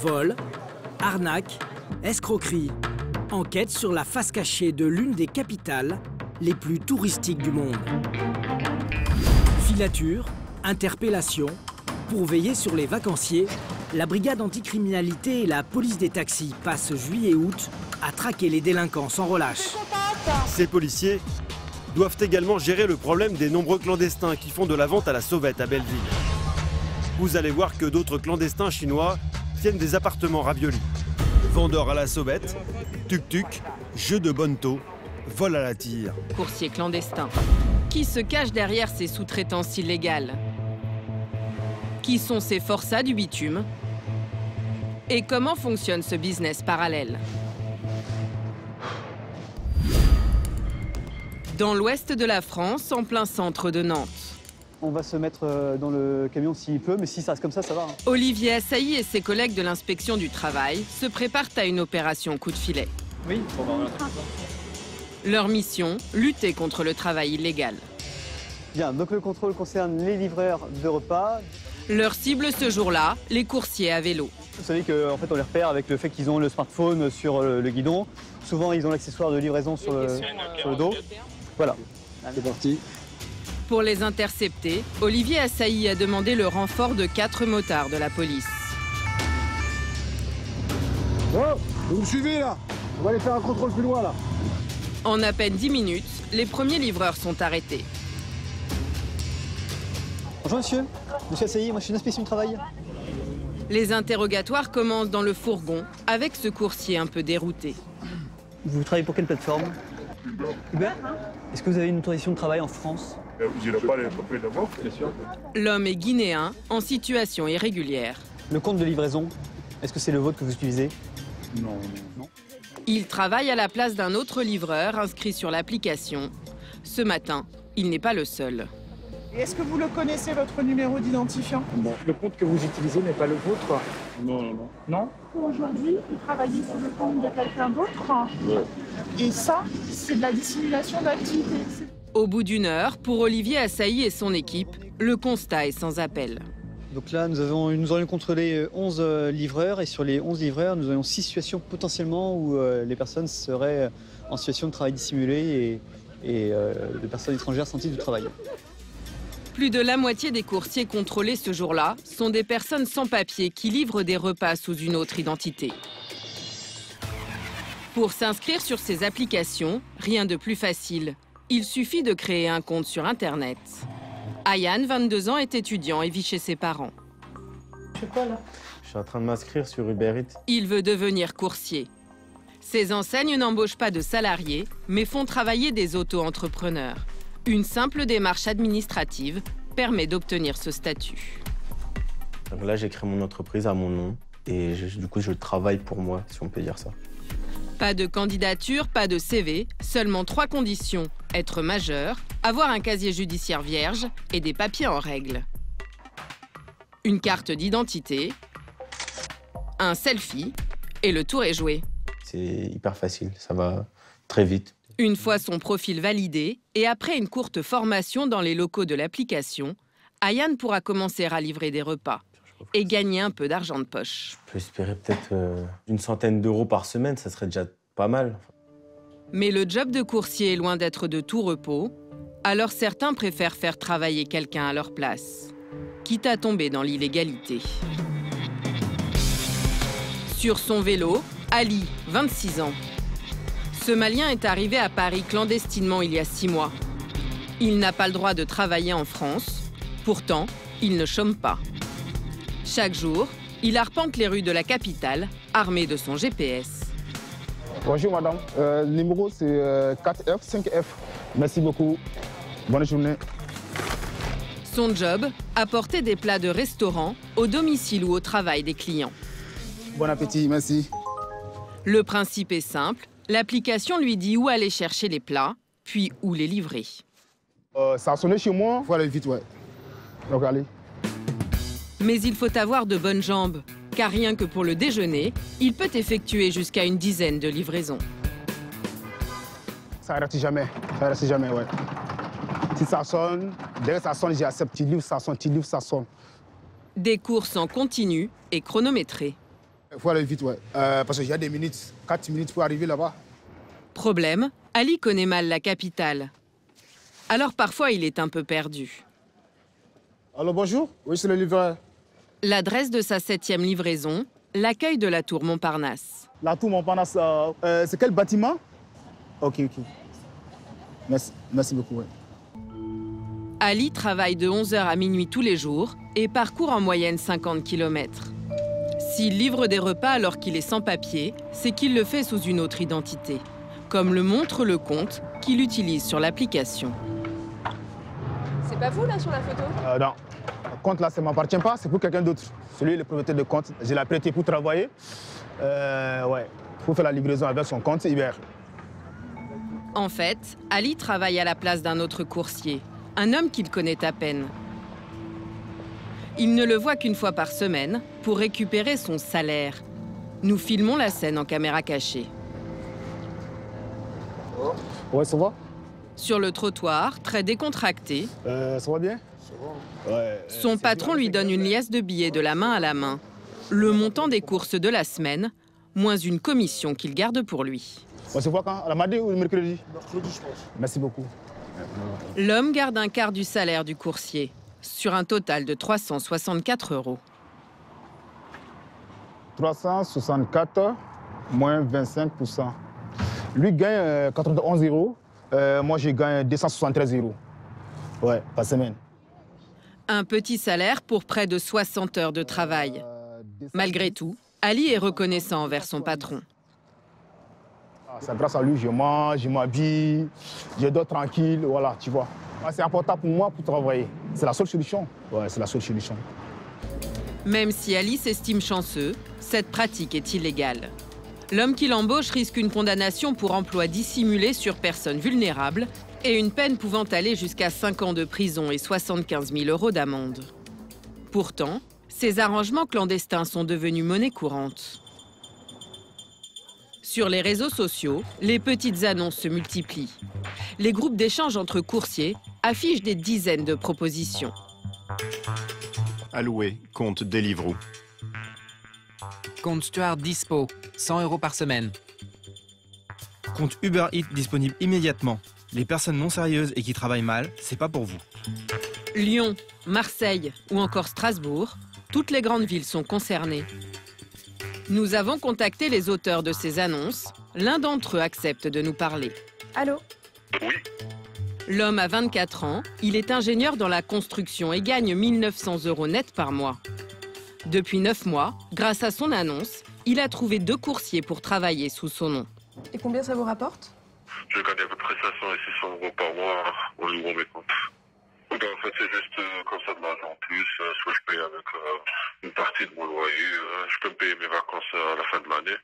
Vol, arnaque, escroquerie. Enquête sur la face cachée de l'une des capitales les plus touristiques du monde. Filature, interpellation. Pour veiller sur les vacanciers, la brigade anticriminalité et la police des taxis passent juillet-août à traquer les délinquants sans relâche. Ces policiers doivent également gérer le problème des nombreux clandestins qui font de la vente à la sauvette à Belleville. Vous allez voir que d'autres clandestins chinois tiennent des appartements raviolis. Vendeurs à la sauvette, tuk-tuk, jeux de bonneteau, vol à la tire. Coursier clandestin. Qui se cache derrière ces sous-traitances illégales? Qui sont ces forçats du bitume? Et comment fonctionne ce business parallèle? Dans l'ouest de la France, en plein centre de Nantes. On va se mettre dans le camion s'il peut, mais si ça reste comme ça va. Olivier Assailly et ses collègues de l'inspection du travail se préparent à une opération coup de filet. Oui, on va voir. Leur mission, lutter contre le travail illégal. Bien, donc le contrôle concerne les livreurs de repas. Leur cible ce jour-là, les coursiers à vélo. Vous savez qu'en fait on les repère avec le fait qu'ils ont le smartphone sur le guidon. Souvent ils ont l'accessoire de livraison sur le dos. Voilà, c'est parti. Pour les intercepter, Olivier Assailly a demandé le renfort de 4 motards de la police. Oh, vous me suivez là? On va aller faire un contrôle plus loin là. En à peine 10 minutes, les premiers livreurs sont arrêtés. Bonjour monsieur, monsieur Assailly, moi je suis une inspection de travail. Les interrogatoires commencent dans le fourgon avec ce coursier un peu dérouté. Vous travaillez pour quelle plateforme? Uber. Est-ce que vous avez une autorisation de travail en France? Vous n'irez pas les papiers d'abord, bien sûr. L'homme est guinéen, en situation irrégulière. Le compte de livraison, est-ce que c'est le vôtre que vous utilisez? Non. Il travaille à la place d'un autre livreur inscrit sur l'application. Ce matin, il n'est pas le seul. Est-ce que vous le connaissez, votre numéro d'identifiant? Bon. Le compte que vous utilisez n'est pas le vôtre? Non. Non? Aujourd'hui, vous travaillez sur le compte de quelqu'un d'autre? Et ça, c'est de la dissimulation d'activité. Au bout d'une heure, pour Olivier Assailly et son équipe, le constat est sans appel. Donc là, nous aurions contrôlé 11 livreurs et sur les 11 livreurs, nous avions 6 situations potentiellement où les personnes seraient en situation de travail dissimulé et de personnes étrangères sans titre de travail. Plus de la moitié des coursiers contrôlés ce jour-là sont des personnes sans papier qui livrent des repas sous une autre identité. Pour s'inscrire sur ces applications, rien de plus facile. Il suffit de créer un compte sur Internet. Ayane, 22 ans, est étudiant et vit chez ses parents. Je sais pas là. Je suis en train de m'inscrire sur Uber Eats. Il veut devenir coursier. Ces enseignes n'embauchent pas de salariés, mais font travailler des auto-entrepreneurs. Une simple démarche administrative permet d'obtenir ce statut. Donc là, j'ai créé mon entreprise à mon nom et du coup, je travaille pour moi, si on peut dire ça. Pas de candidature, pas de CV, seulement 3 conditions. Être majeur, avoir un casier judiciaire vierge et des papiers en règle. Une carte d'identité, un selfie et le tour est joué. C'est hyper facile, ça va très vite. Une fois son profil validé et après une courte formation dans les locaux de l'application, Ayane pourra commencer à livrer des repas et gagner un peu d'argent de poche. Je peux espérer peut-être une centaine d'euros par semaine, ça serait déjà pas mal. Mais le job de coursier est loin d'être de tout repos, alors certains préfèrent faire travailler quelqu'un à leur place, quitte à tomber dans l'illégalité. Sur son vélo, Ali, 26 ans. Ce Malien est arrivé à Paris clandestinement il y a 6 mois. Il n'a pas le droit de travailler en France, pourtant, il ne chôme pas. Chaque jour, il arpente les rues de la capitale, armé de son GPS. Bonjour madame, le numéro c'est 4F, 5F. Merci beaucoup, bonne journée. Son job, apporter des plats de restaurant au domicile ou au travail des clients. Bon appétit, merci. Le principe est simple, l'application lui dit où aller chercher les plats, puis où les livrer. Ça a sonné chez moi, il faut aller vite, ouais. Donc allez. Mais il faut avoir de bonnes jambes, car rien que pour le déjeuner, il peut effectuer jusqu'à une dizaine de livraisons. Ça n'arrête jamais, ouais. Si ça sonne, dès que ça sonne, j'accepte, tu livres, ça sonne, tu livres, ça sonne. Des courses en continu et chronométrées. Il faut aller vite, ouais. Parce qu'il y a des minutes, 4 minutes pour arriver là-bas. Problème, Ali connaît mal la capitale. Alors parfois, il est un peu perdu. Alors bonjour, oui c'est le livreur. L'adresse de sa 7e livraison, l'accueil de la tour Montparnasse. La tour Montparnasse, c'est quel bâtiment? Ok. Merci beaucoup, ouais. Ali travaille de 11h à minuit tous les jours et parcourt en moyenne 50 km. S'il livre des repas alors qu'il est sans papier, c'est qu'il le fait sous une autre identité, comme le montre le compte qu'il utilise sur l'application. C'est pas vous là sur la photo? Non, le compte là, ça ne m'appartient pas, c'est pour quelqu'un d'autre. Celui, le propriétaire de compte, je l'ai prêté pour travailler. Ouais, pour faire la livraison avec son compte Uber. En fait, Ali travaille à la place d'un autre coursier, un homme qu'il connaît à peine. Il ne le voit qu'une fois par semaine pour récupérer son salaire. Nous filmons la scène en caméra cachée. Ouais, ça va? Sur le trottoir, très décontracté, Ça va bien? Ouais, son patron lui donne une liasse de billets de la main à la main. Le montant des courses de la semaine, moins une commission qu'il garde pour lui. On se voit quand? À la mardi ou le mercredi? Mercredi, je pense. Merci beaucoup. L'homme garde un quart du salaire du coursier, sur un total de 364 €. 364 moins 25%. Lui gagne 91 €. Moi, je gagne 273 €. Ouais, par semaine. Un petit salaire pour près de 60 heures de travail. Malgré tout, Ali est reconnaissant envers son patron. C'est grâce à lui, je mange, je m'habille, je dors tranquille, voilà, tu vois. C'est important pour moi pour travailler. C'est la seule solution. Ouais, c'est la seule solution. Même si Ali s'estime chanceux, cette pratique est illégale. L'homme qui l'embauche risque une condamnation pour emploi dissimulé sur personnes vulnérables et une peine pouvant aller jusqu'à 5 ans de prison et 75 000 € d'amende. Pourtant, ces arrangements clandestins sont devenus monnaie courante. Sur les réseaux sociaux, les petites annonces se multiplient. Les groupes d'échange entre coursiers affichent des dizaines de propositions. Alloué, compte Deliveroo. Compte Stuart dispo, 100 € par semaine. Compte Uber Eats disponible immédiatement. Les personnes non sérieuses et qui travaillent mal, c'est pas pour vous. Lyon, Marseille ou encore Strasbourg, toutes les grandes villes sont concernées. Nous avons contacté les auteurs de ces annonces. L'un d'entre eux accepte de nous parler. Allô? Oui. L'homme a 24 ans, il est ingénieur dans la construction et gagne 1 900 € net par mois. Depuis 9 mois, grâce à son annonce, il a trouvé 2 coursiers pour travailler sous son nom. Et combien ça vous rapporte? Je gagne à peu près 500 et 600 € par mois en livrant mes comptes. En fait, c'est juste comme ça de l'argent en plus. Soit je paye avec une partie de mon loyer, je peux me payer mes vacances à la fin de l'année.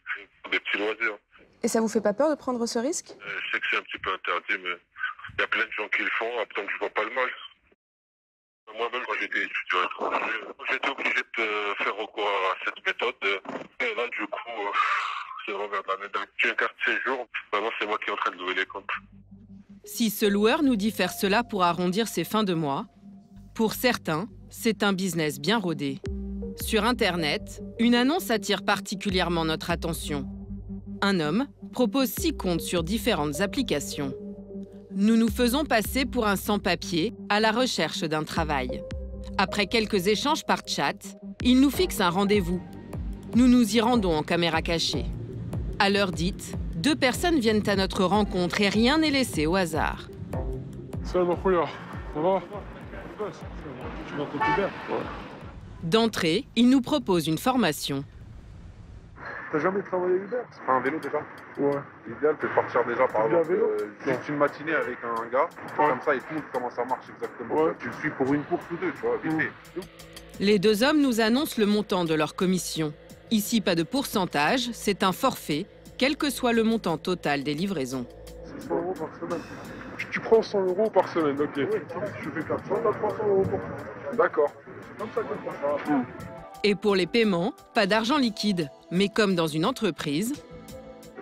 Des petits loisirs. Et ça vous fait pas peur de prendre ce risque? Je sais que c'est un petit peu interdit, mais il y a plein de gens qui le font, donc je vois pas le mal. Moi-même, quand j'étais étudiant étranger, j'étais obligé de faire recours à cette méthode. Et là, du coup, c'est le revers de la médaille. J'ai une carte de séjour, maintenant c'est moi qui est en train de louer les comptes. Si ce loueur nous dit faire cela pour arrondir ses fins de mois, pour certains, c'est un business bien rodé. Sur Internet, une annonce attire particulièrement notre attention. Un homme propose 6 comptes sur différentes applications. Nous nous faisons passer pour un sans-papier à la recherche d'un travail. Après quelques échanges par chat, il nous fixe un rendez-vous. Nous nous y rendons en caméra cachée. À l'heure dite, 2 personnes viennent à notre rencontre et rien n'est laissé au hasard. Salut mon frère, ça va? Tu vas t'occuper? Ouais. D'entrée, il nous propose une formation. T'as jamais travaillé Uber? C'est pas un vélo déjà? Ouais. L'idéal c'est de partir déjà par exemple juste une matinée avec un gars, comme ça il te montre comment ça marche exactement. Ouais. Tu le suis pour une course ou 2, tu vois, vite fait. Les 2 hommes nous annoncent le montant de leur commission. Ici, pas de pourcentage, c'est un forfait, quel que soit le montant total des livraisons. 100 € par semaine. Tu prends 100 € par semaine, ok. Oui, tu fais 400, t'as 300 € pour ça. D'accord. Comme ça, comme ça. Et pour les paiements, pas d'argent liquide, mais comme dans une entreprise.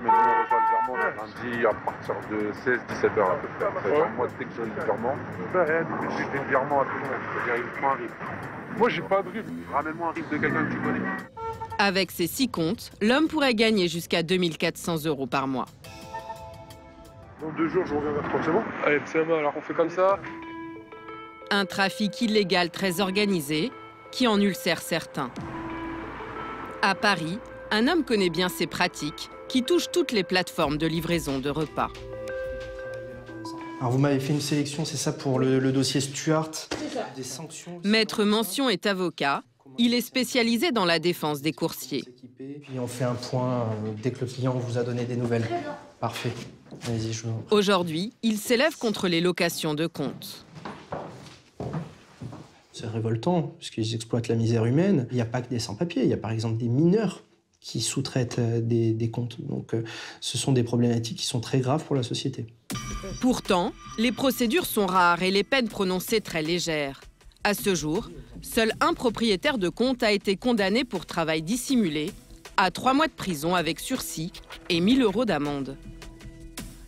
Mais nous, on reçoit le virement lundi à partir de 16-17 heures à peu près. Ouais. Moi, dès que j'ai le virement, j'ai fait le virement à tout le monde. C'est-à-dire, il prend un RIB. Moi, j'ai pas de RIB. Ramène-moi un RIB de quelqu'un que tu connais. Avec ses 6 comptes, l'homme pourrait gagner jusqu'à 2 400 € par mois. Dans 2 jours, je reviens vers toi, c'est bon? Allez, c'est bon, alors on fait comme ça. Un trafic illégal très organisé qui en ulcère certains. À Paris, un homme connaît bien ces pratiques qui touchent toutes les plateformes de livraison de repas. Alors vous m'avez fait une sélection, c'est ça, pour le dossier Stuart. Des sanctions. Maître Mention est avocat. Il est spécialisé dans la défense des coursiers. Puis on fait un point dès que le client vous a donné des nouvelles. Parfait. Allez-y, je vous... Aujourd'hui, il s'élève contre les locations de comptes. C'est révoltant, puisqu'ils exploitent la misère humaine. Il n'y a pas que des sans-papiers, il y a par exemple des mineurs qui sous-traitent des comptes. Donc ce sont des problématiques qui sont très graves pour la société. Pourtant, les procédures sont rares et les peines prononcées très légères. À ce jour, seul un propriétaire de compte a été condamné pour travail dissimulé à 3 mois de prison avec sursis et 1 000 € d'amende.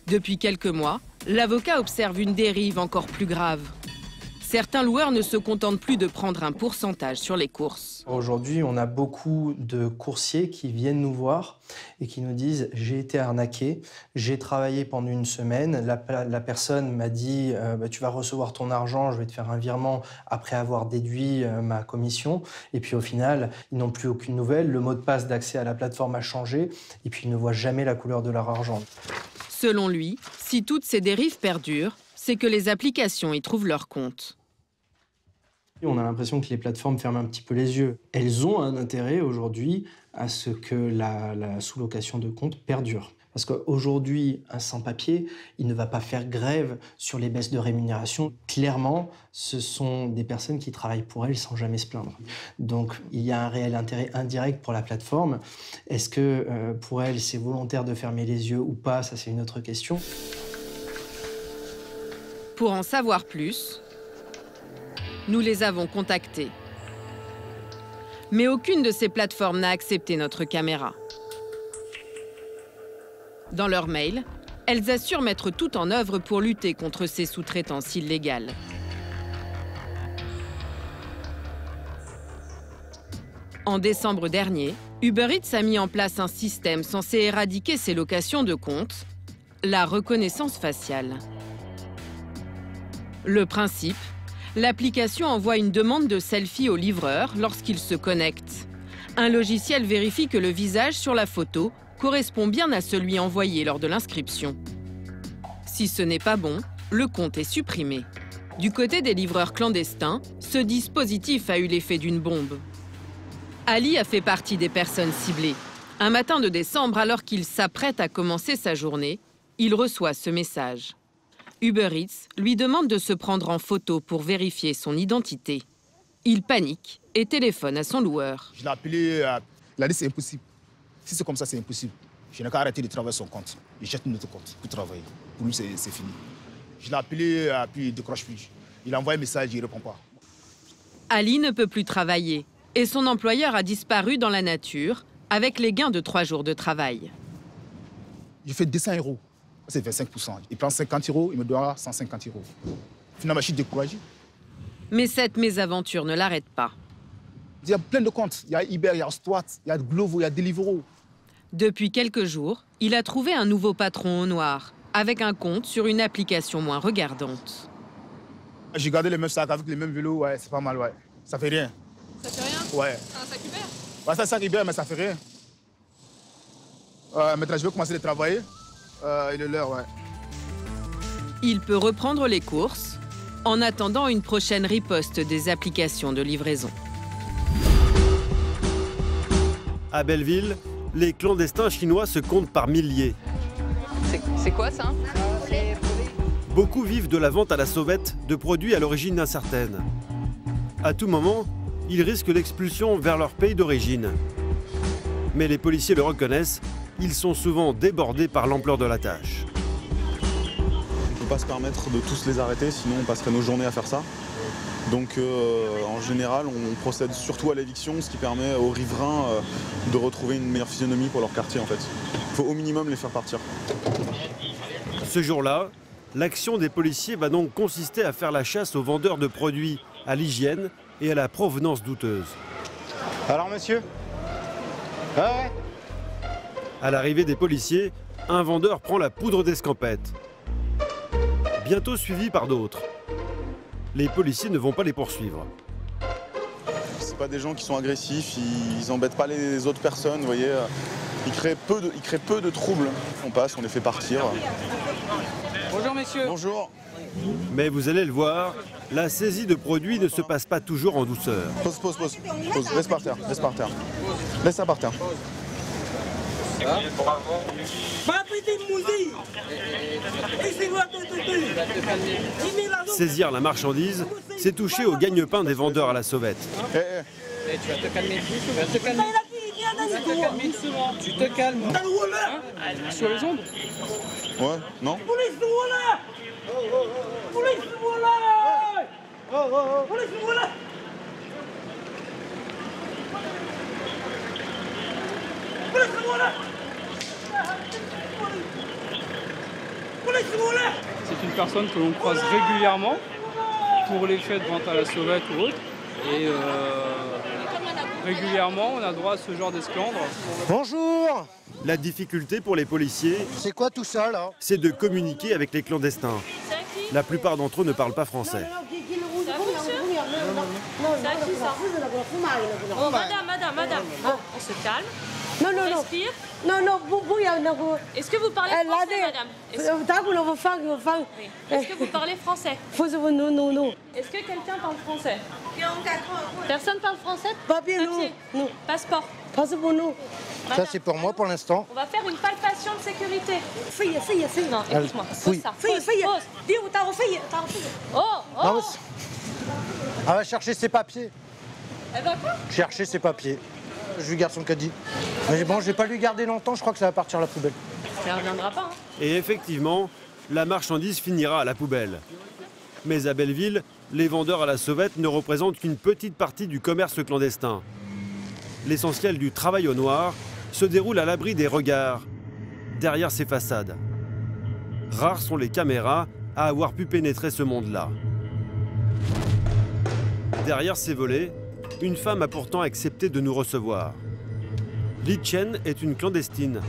Depuis quelques mois, l'avocat observe une dérive encore plus grave. Certains loueurs ne se contentent plus de prendre un pourcentage sur les courses. Aujourd'hui, on a beaucoup de coursiers qui viennent nous voir et qui nous disent « j'ai été arnaqué, j'ai travaillé pendant une semaine, la personne m'a dit tu vas recevoir ton argent, je vais te faire un virement après avoir déduit ma commission ». Et puis au final, ils n'ont plus aucune nouvelle, le mot de passe d'accès à la plateforme a changé et puis ils ne voient jamais la couleur de leur argent. Selon lui, si toutes ces dérives perdurent, c'est que les applications y trouvent leur compte. On a l'impression que les plateformes ferment un petit peu les yeux. Elles ont un intérêt aujourd'hui à ce que la sous-location de compte perdure. Parce qu'aujourd'hui, un sans-papier, il ne va pas faire grève sur les baisses de rémunération. Clairement, ce sont des personnes qui travaillent pour elles sans jamais se plaindre. Donc, il y a un réel intérêt indirect pour la plateforme. Est-ce que pour elles, c'est volontaire de fermer les yeux ou pas? Ça, c'est une autre question. Pour en savoir plus, nous les avons contactés. Mais aucune de ces plateformes n'a accepté notre caméra. Dans leur mail, elles assurent mettre tout en œuvre pour lutter contre ces sous-traitances illégales. En décembre dernier, Uber Eats a mis en place un système censé éradiquer ces locations de comptes, la reconnaissance faciale. Le principe, l'application envoie une demande de selfie au livreur lorsqu'il se connecte. Un logiciel vérifie que le visage sur la photo correspond bien à celui envoyé lors de l'inscription. Si ce n'est pas bon, le compte est supprimé. Du côté des livreurs clandestins, ce dispositif a eu l'effet d'une bombe. Ali a fait partie des personnes ciblées. Un matin de décembre, alors qu'il s'apprête à commencer sa journée, il reçoit ce message. Uber Eats lui demande de se prendre en photo pour vérifier son identité. Il panique et téléphone à son loueur. Je l'ai appelé, il a dit c'est impossible. Si c'est comme ça, c'est impossible. Je n'ai qu'à arrêter de travailler son compte. Il jette un autre compte pour travailler. Pour lui, c'est fini. Je l'ai appelé, puis il ne décroche plus. Il a envoyé un message, il ne répond pas. Ali ne peut plus travailler et son employeur a disparu dans la nature avec les gains de 3 jours de travail. Je fais 200 €. C'est 25%. Il prend 50 €, il me doit 150 €. Finalement, je suis découragé. Mais cette mésaventure ne l'arrête pas. Il y a plein de comptes. Il y a Uber, il y a Stuart, il y a Glovo, il y a Deliveroo. Depuis quelques jours, il a trouvé un nouveau patron au noir, avec un compte sur une application moins regardante. J'ai gardé les mêmes sacs avec les mêmes vélos, ouais, c'est pas mal, ouais. Ça fait rien. Ça fait rien? Ouais. C'est un sac Uber? Ouais, c'est un sac Uber, mais ça fait rien. Maintenant, je vais commencer à travailler. Il est l'heure, ouais. Il peut reprendre les courses en attendant une prochaine riposte des applications de livraison. À Belleville, les clandestins chinois se comptent par milliers. C'est quoi ça? Beaucoup vivent de la vente à la sauvette de produits à l'origine incertaine. À tout moment, ils risquent l'expulsion vers leur pays d'origine. Mais les policiers le reconnaissent, ils sont souvent débordés par l'ampleur de la tâche. On ne peut pas se permettre de tous les arrêter, sinon on passerait nos journées à faire ça. Donc en général, on procède surtout à l'éviction, ce qui permet aux riverains de retrouver une meilleure physionomie pour leur quartier en fait. Il faut au minimum les faire partir. Ce jour-là, l'action des policiers va donc consister à faire la chasse aux vendeurs de produits à l'hygiène et à la provenance douteuse. Alors monsieur, Ouais. À l'arrivée des policiers, un vendeur prend la poudre d'escampette. Bientôt suivi par d'autres. Les policiers ne vont pas les poursuivre. C'est pas des gens qui sont agressifs, ils embêtent pas les autres personnes, vous voyez. Ils créent peu de troubles. On passe, on les fait partir. Bonjour messieurs. Bonjour. Mais vous allez le voir, la saisie de produits ne se passe pas toujours en douceur. Pause. Laisse par terre. Laisse ça par terre. Saisir la marchandise, c'est toucher au gagne-pain des vendeurs à la sauvette. Tu vas te calmer. Tu te calmes. Hein? Sur les ondes. Ouais, non? C'est une personne que l'on croise régulièrement pour les faits de vente à la sauvette ou autre. Et régulièrement, on a droit à ce genre d'esclandre. Bonjour. La difficulté pour les policiers, c'est quoi tout ça là? C'est de communiquer avec les clandestins. La plupart d'entre eux ne parlent pas français. Oh, madame. Bon, on se calme. Non. Respire. Non. Est-ce que vous parlez français, madame? Est-ce que vous parlez français? Non. Est-ce que quelqu'un parle français? Personne parle français? Papier, non. Passeport? Passeport, non. Ça c'est pour moi pour l'instant. On va faire une palpation de sécurité. Non, Elle- écoute-moi. oui. Pose. Oh. Non, mais elle va chercher ses papiers. Elle va quoi? Chercher ses papiers. Je lui garde son caddie. Mais bon, je vais pas lui garder longtemps, je crois que ça va partir à la poubelle. Ça ne reviendra pas. Hein. Et effectivement, la marchandise finira à la poubelle. Mais à Belleville, les vendeurs à la sauvette ne représentent qu'une petite partie du commerce clandestin. L'essentiel du travail au noir se déroule à l'abri des regards, derrière ces façades. Rares sont les caméras à avoir pu pénétrer ce monde-là. Derrière ces volets, une femme a pourtant accepté de nous recevoir. Li Chen est une clandestine.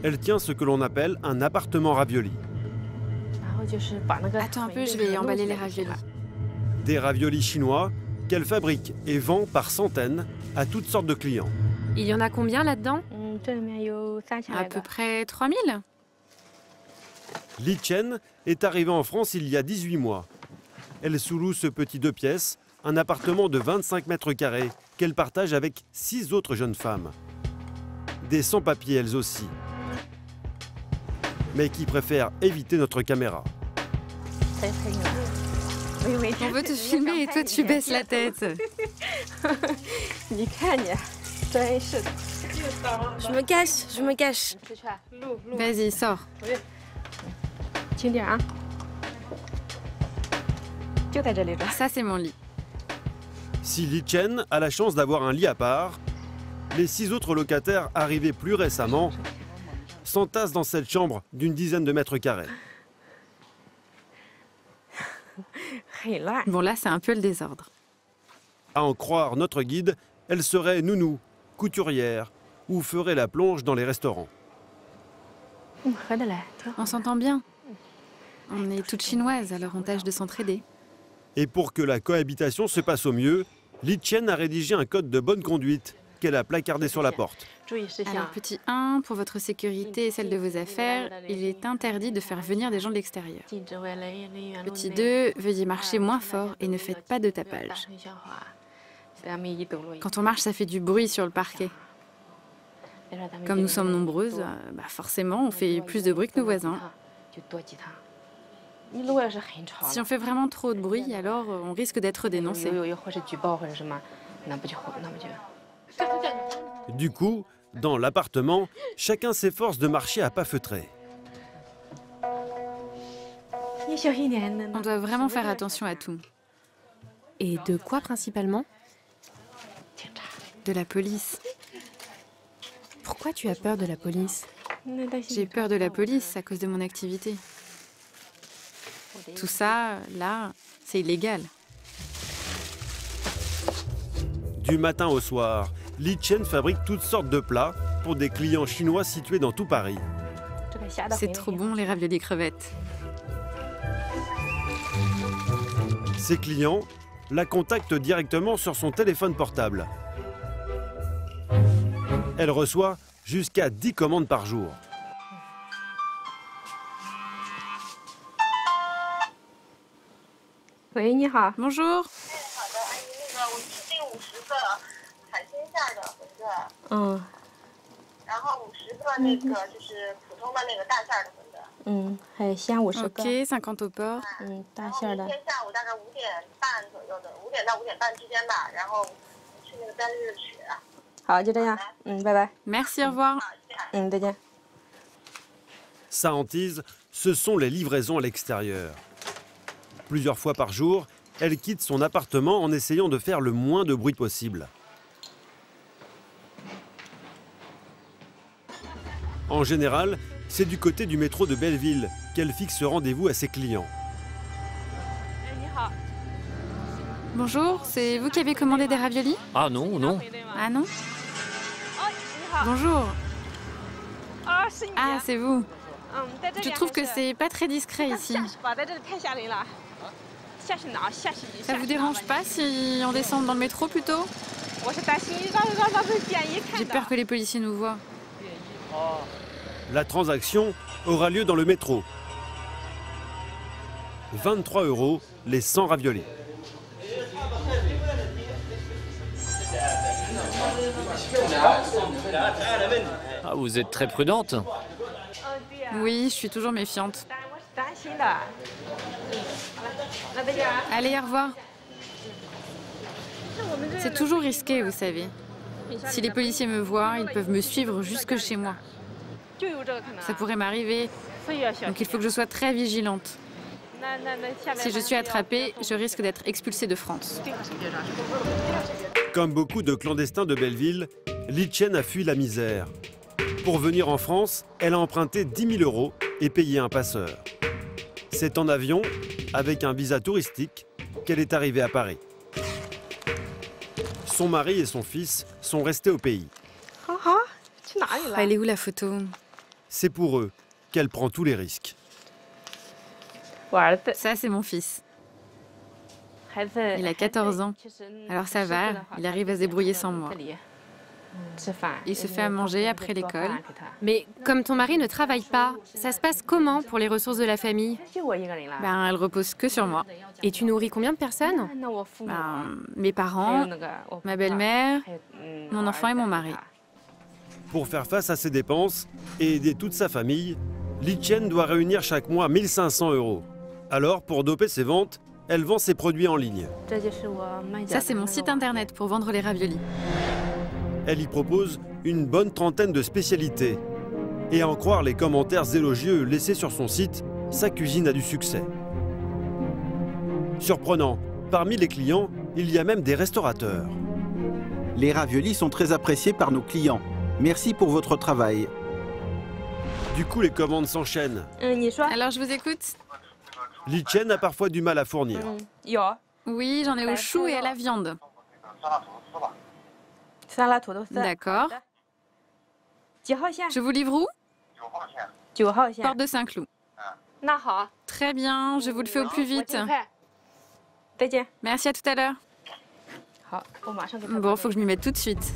Elle tient ce que l'on appelle un appartement ravioli. Attends un peu, je vais emballer les raviolis. Des raviolis chinois qu'elle fabrique et vend par centaines à toutes sortes de clients. Il y en a combien là-dedans? À peu près 3000. Li Chen est arrivée en France il y a 18 mois. Elle sous-loue ce petit 2 pièces, un appartement de 25 mètres carrés qu'elle partage avec 6 autres jeunes femmes. Des sans-papiers elles aussi, mais qui préfèrent éviter notre caméra. On veut te filmer et toi tu baisses la tête. Je me cache. Vas-y, sors. Ça, c'est mon lit. Si Li Chen a la chance d'avoir un lit à part, les 6 autres locataires arrivés plus récemment s'entassent dans cette chambre d'une dizaine de mètres carrés. Bon, là, c'est un peu le désordre. À en croire notre guide, elle serait nounou, couturière ou ferait la plonge dans les restaurants. On s'entend bien. On est toutes chinoises, alors on tâche de s'entraider. Et pour que la cohabitation se passe au mieux, Li Chen a rédigé un code de bonne conduite qu'elle a placardé sur la porte. Alors, petit 1, pour votre sécurité et celle de vos affaires, il est interdit de faire venir des gens de l'extérieur. Petit 2, veuillez marcher moins fort et ne faites pas de tapage. Quand on marche, ça fait du bruit sur le parquet. Comme nous sommes nombreuses, forcément, on fait plus de bruit que nos voisins. Si on fait vraiment trop de bruit, alors on risque d'être dénoncé. Du coup, dans l'appartement, chacun s'efforce de marcher à pas feutrés. On doit vraiment faire attention à tout. Et de quoi principalement? De la police. Pourquoi tu as peur de la police? J'ai peur de la police à cause de mon activité. Tout ça, là, c'est illégal. Du matin au soir, Li Chen fabrique toutes sortes de plats pour des clients chinois situés dans tout Paris. C'est trop bon, les raviolis crevettes. Ses clients la contactent directement sur son téléphone portable. Elle reçoit jusqu'à 10 commandes par jour. Bonjour. Ok, 50 au porc. Merci, au revoir. Sa hantise, ce sont les livraisons à l'extérieur. Plusieurs fois par jour, elle quitte son appartement en essayant de faire le moins de bruit possible. En général, c'est du côté du métro de Belleville qu'elle fixe rendez-vous à ses clients. Bonjour, c'est vous qui avez commandé des raviolis? Ah non, non. Ah non? Bonjour. Ah, c'est vous. Je trouve que c'est pas très discret ici. Ça vous dérange pas si on descend dans le métro plutôt? J'ai peur que les policiers nous voient. La transaction aura lieu dans le métro. 23 € les 100 raviolis. Ah, vous êtes très prudente. Oui, je suis toujours méfiante. Allez, au revoir. C'est toujours risqué, vous savez. Si les policiers me voient, ils peuvent me suivre jusque chez moi. Ça pourrait m'arriver, donc il faut que je sois très vigilante. Si je suis attrapée, je risque d'être expulsée de France. Comme beaucoup de clandestins de Belleville, Li Chen a fui la misère. Pour venir en France, elle a emprunté 10 000 € et payé un passeur. C'est en avion, avec un visa touristique, qu'elle est arrivée à Paris. Son mari et son fils sont restés au pays. Elle est où la photo? C'est pour eux qu'elle prend tous les risques. Ça, c'est mon fils. Il a 14 ans. Alors ça va, il arrive à se débrouiller sans moi. Il se fait à manger après l'école. Mais comme ton mari ne travaille pas, ça se passe comment pour les ressources de la famille? Ben, elle repose que sur moi. Et tu nourris combien de personnes? Ben, mes parents, ma belle-mère, mon enfant et mon mari. Pour faire face à ses dépenses et aider toute sa famille, Li Chen doit réunir chaque mois 1 500 €. Alors, pour doper ses ventes, elle vend ses produits en ligne. Ça, c'est mon site internet pour vendre les raviolis. Elle y propose une bonne trentaine de spécialités. Et à en croire les commentaires élogieux laissés sur son site, sa cuisine a du succès. Surprenant, parmi les clients, il y a même des restaurateurs. Les raviolis sont très appréciés par nos clients. Merci pour votre travail. Du coup, les commandes s'enchaînent. Alors, je vous écoute. Li Chen a parfois du mal à fournir. Oui, j'en ai au chou et à la viande. D'accord. Je vous livre où? Porte de Saint-Cloud. Très bien, je vous le fais au plus vite. Merci, à tout à l'heure. Bon, faut que je m'y mette tout de suite.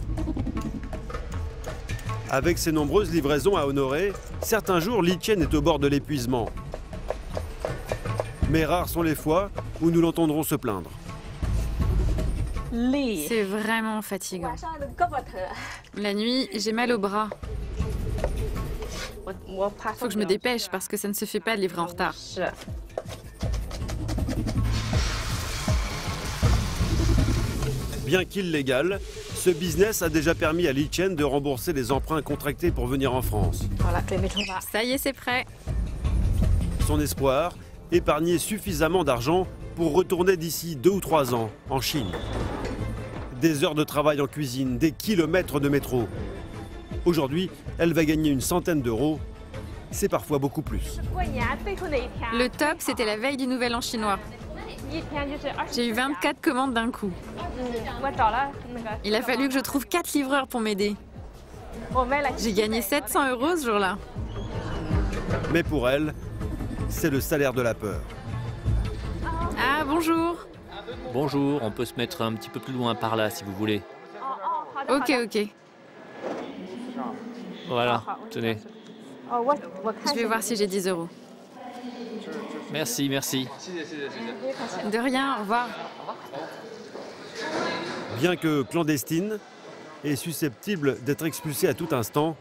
Avec ses nombreuses livraisons à honorer, certains jours, Li Chen est au bord de l'épuisement. Mais rares sont les fois où nous l'entendrons se plaindre. C'est vraiment fatigant. La nuit, j'ai mal au bras. Faut que je me dépêche parce que ça ne se fait pas de livrer en retard. Bien qu'illégal, ce business a déjà permis à Li Chen de rembourser les emprunts contractés pour venir en France. Ça y est, c'est prêt. Son espoir, épargner suffisamment d'argent pour retourner d'ici 2 ou 3 ans en Chine. Des heures de travail en cuisine, des kilomètres de métro. Aujourd'hui, elle va gagner une centaine d'euros. C'est parfois beaucoup plus. Le top, c'était la veille du Nouvel An chinois. J'ai eu 24 commandes d'un coup. Il a fallu que je trouve 4 livreurs pour m'aider. J'ai gagné 700 € ce jour-là. Mais pour elle, c'est le salaire de la peur. Ah, bonjour. Bonjour, on peut se mettre un petit peu plus loin par là si vous voulez. Ok, ok. Voilà, tenez. Je vais voir si j'ai 10 €. Merci, merci. De rien, au revoir. Bien que clandestine et susceptible d'être expulsée à tout instant,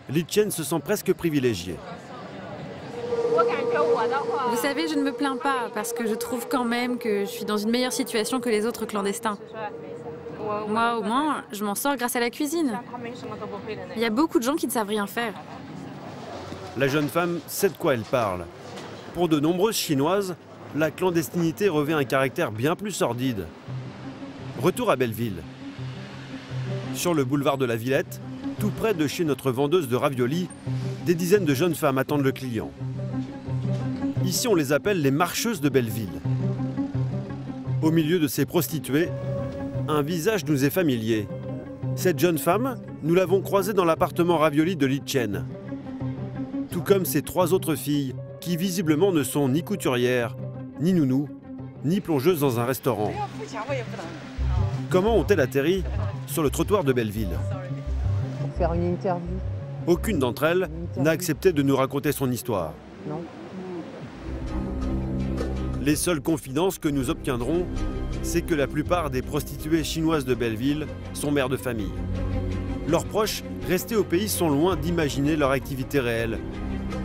Li Chen se sent presque privilégiée. Vous savez, je ne me plains pas parce que je trouve quand même que je suis dans une meilleure situation que les autres clandestins. Moi, au moins, je m'en sors grâce à la cuisine. Il y a beaucoup de gens qui ne savent rien faire. La jeune femme sait de quoi elle parle. Pour de nombreuses Chinoises, la clandestinité revêt un caractère bien plus sordide. Retour à Belleville. Sur le boulevard de la Villette, tout près de chez notre vendeuse de raviolis, des dizaines de jeunes femmes attendent le client. Ici, on les appelle les marcheuses de Belleville. Au milieu de ces prostituées, un visage nous est familier. Cette jeune femme, nous l'avons croisée dans l'appartement ravioli de Li Chen. Tout comme ces 3 autres filles, qui visiblement ne sont ni couturières, ni nounous, ni plongeuses dans un restaurant. Comment ont-elles atterri sur le trottoir de Belleville? Pour faire une interview. Aucune d'entre elles n'a accepté de nous raconter son histoire. Non. Les seules confidences que nous obtiendrons, c'est que la plupart des prostituées chinoises de Belleville sont mères de famille. Leurs proches, restés au pays, sont loin d'imaginer leur activité réelle.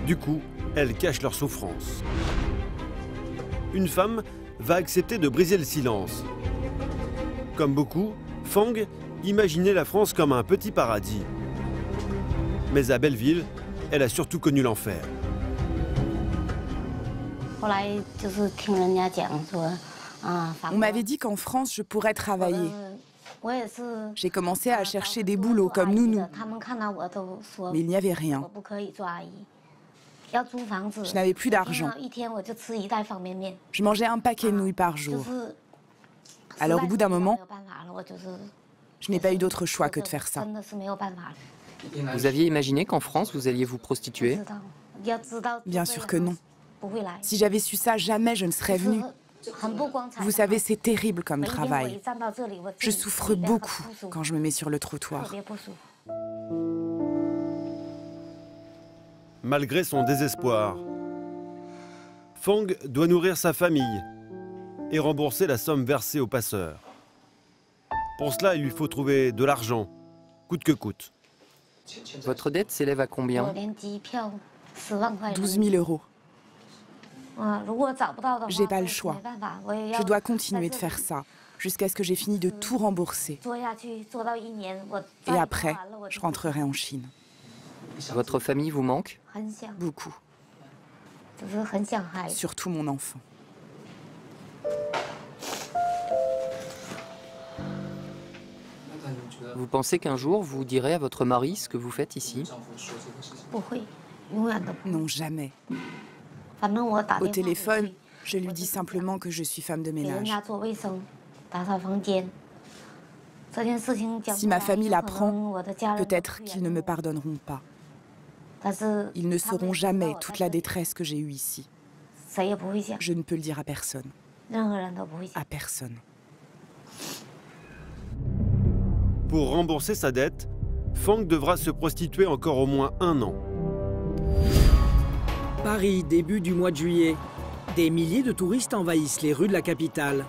Du coup, elles cachent leur souffrance. Une femme va accepter de briser le silence. Comme beaucoup, Fang imaginait la France comme un petit paradis. Mais à Belleville, elle a surtout connu l'enfer. On m'avait dit qu'en France, je pourrais travailler. J'ai commencé à chercher des boulots comme nounou, mais il n'y avait rien. Je n'avais plus d'argent. Je mangeais un paquet de nouilles par jour. Alors au bout d'un moment, je n'ai pas eu d'autre choix que de faire ça. Vous aviez imaginé qu'en France, vous alliez vous prostituer? Bien sûr que non. Si j'avais su ça, jamais je ne serais venue. Vous savez, c'est terrible comme travail. Je souffre beaucoup quand je me mets sur le trottoir. Malgré son désespoir, Fang doit nourrir sa famille et rembourser la somme versée aux passeurs. Pour cela, il lui faut trouver de l'argent, coûte que coûte. Votre dette s'élève à combien? 12 000 €. J'ai pas le choix. Je dois continuer de faire ça jusqu'à ce que j'ai fini de tout rembourser. Et après, je rentrerai en Chine. Votre famille vous manque? Beaucoup. Surtout mon enfant. Vous pensez qu'un jour, vous direz à votre mari ce que vous faites ici? Non, jamais. Au téléphone, je lui dis simplement que je suis femme de ménage. Si ma famille l'apprend, peut-être qu'ils ne me pardonneront pas. Ils ne sauront jamais toute la détresse que j'ai eue ici. Je ne peux le dire à personne. À personne. Pour rembourser sa dette, Fang devra se prostituer encore au moins 1 an. Paris, début du mois de juillet. Des milliers de touristes envahissent les rues de la capitale.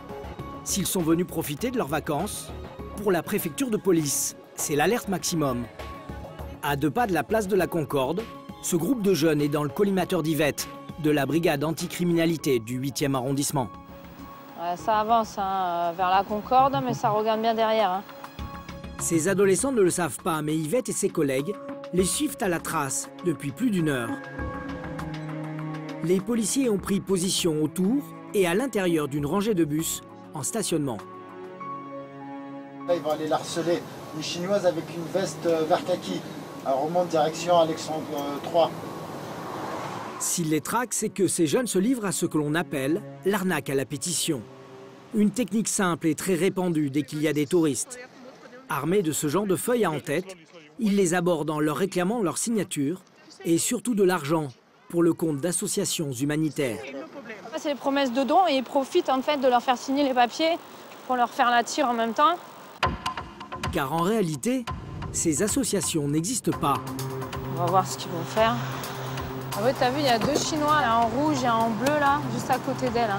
S'ils sont venus profiter de leurs vacances, pour la préfecture de police, c'est l'alerte maximum. À 2 pas de la place de la Concorde, ce groupe de jeunes est dans le collimateur d'Yvette, de la brigade anticriminalité du 8e arrondissement. Ça avance vers la Concorde, mais ça regarde bien derrière. Ces adolescents ne le savent pas, mais Yvette et ses collègues les suivent à la trace depuis plus d'1 heure. Les policiers ont pris position autour et à l'intérieur d'une rangée de bus en stationnement. Là, ils vont aller harceler une chinoise avec une veste vert kaki. Elle remonte direction Alexandre 3. S'il les traque, c'est que ces jeunes se livrent à ce que l'on appelle l'arnaque à la pétition. Une technique simple et très répandue dès qu'il y a des touristes. Armés de ce genre de feuilles à en-tête, ils les abordent en leur réclamant leur signature et surtout de l'argent pour le compte d'associations humanitaires. C'est les promesses de dons et ils profitent en fait de leur faire signer les papiers pour leur faire la tire en même temps. Car en réalité, ces associations n'existent pas. On va voir ce qu'ils vont faire. Ah ouais, t'as vu, il y a 2 Chinois là, en rouge et en bleu là, juste à côté d'elle. Hein.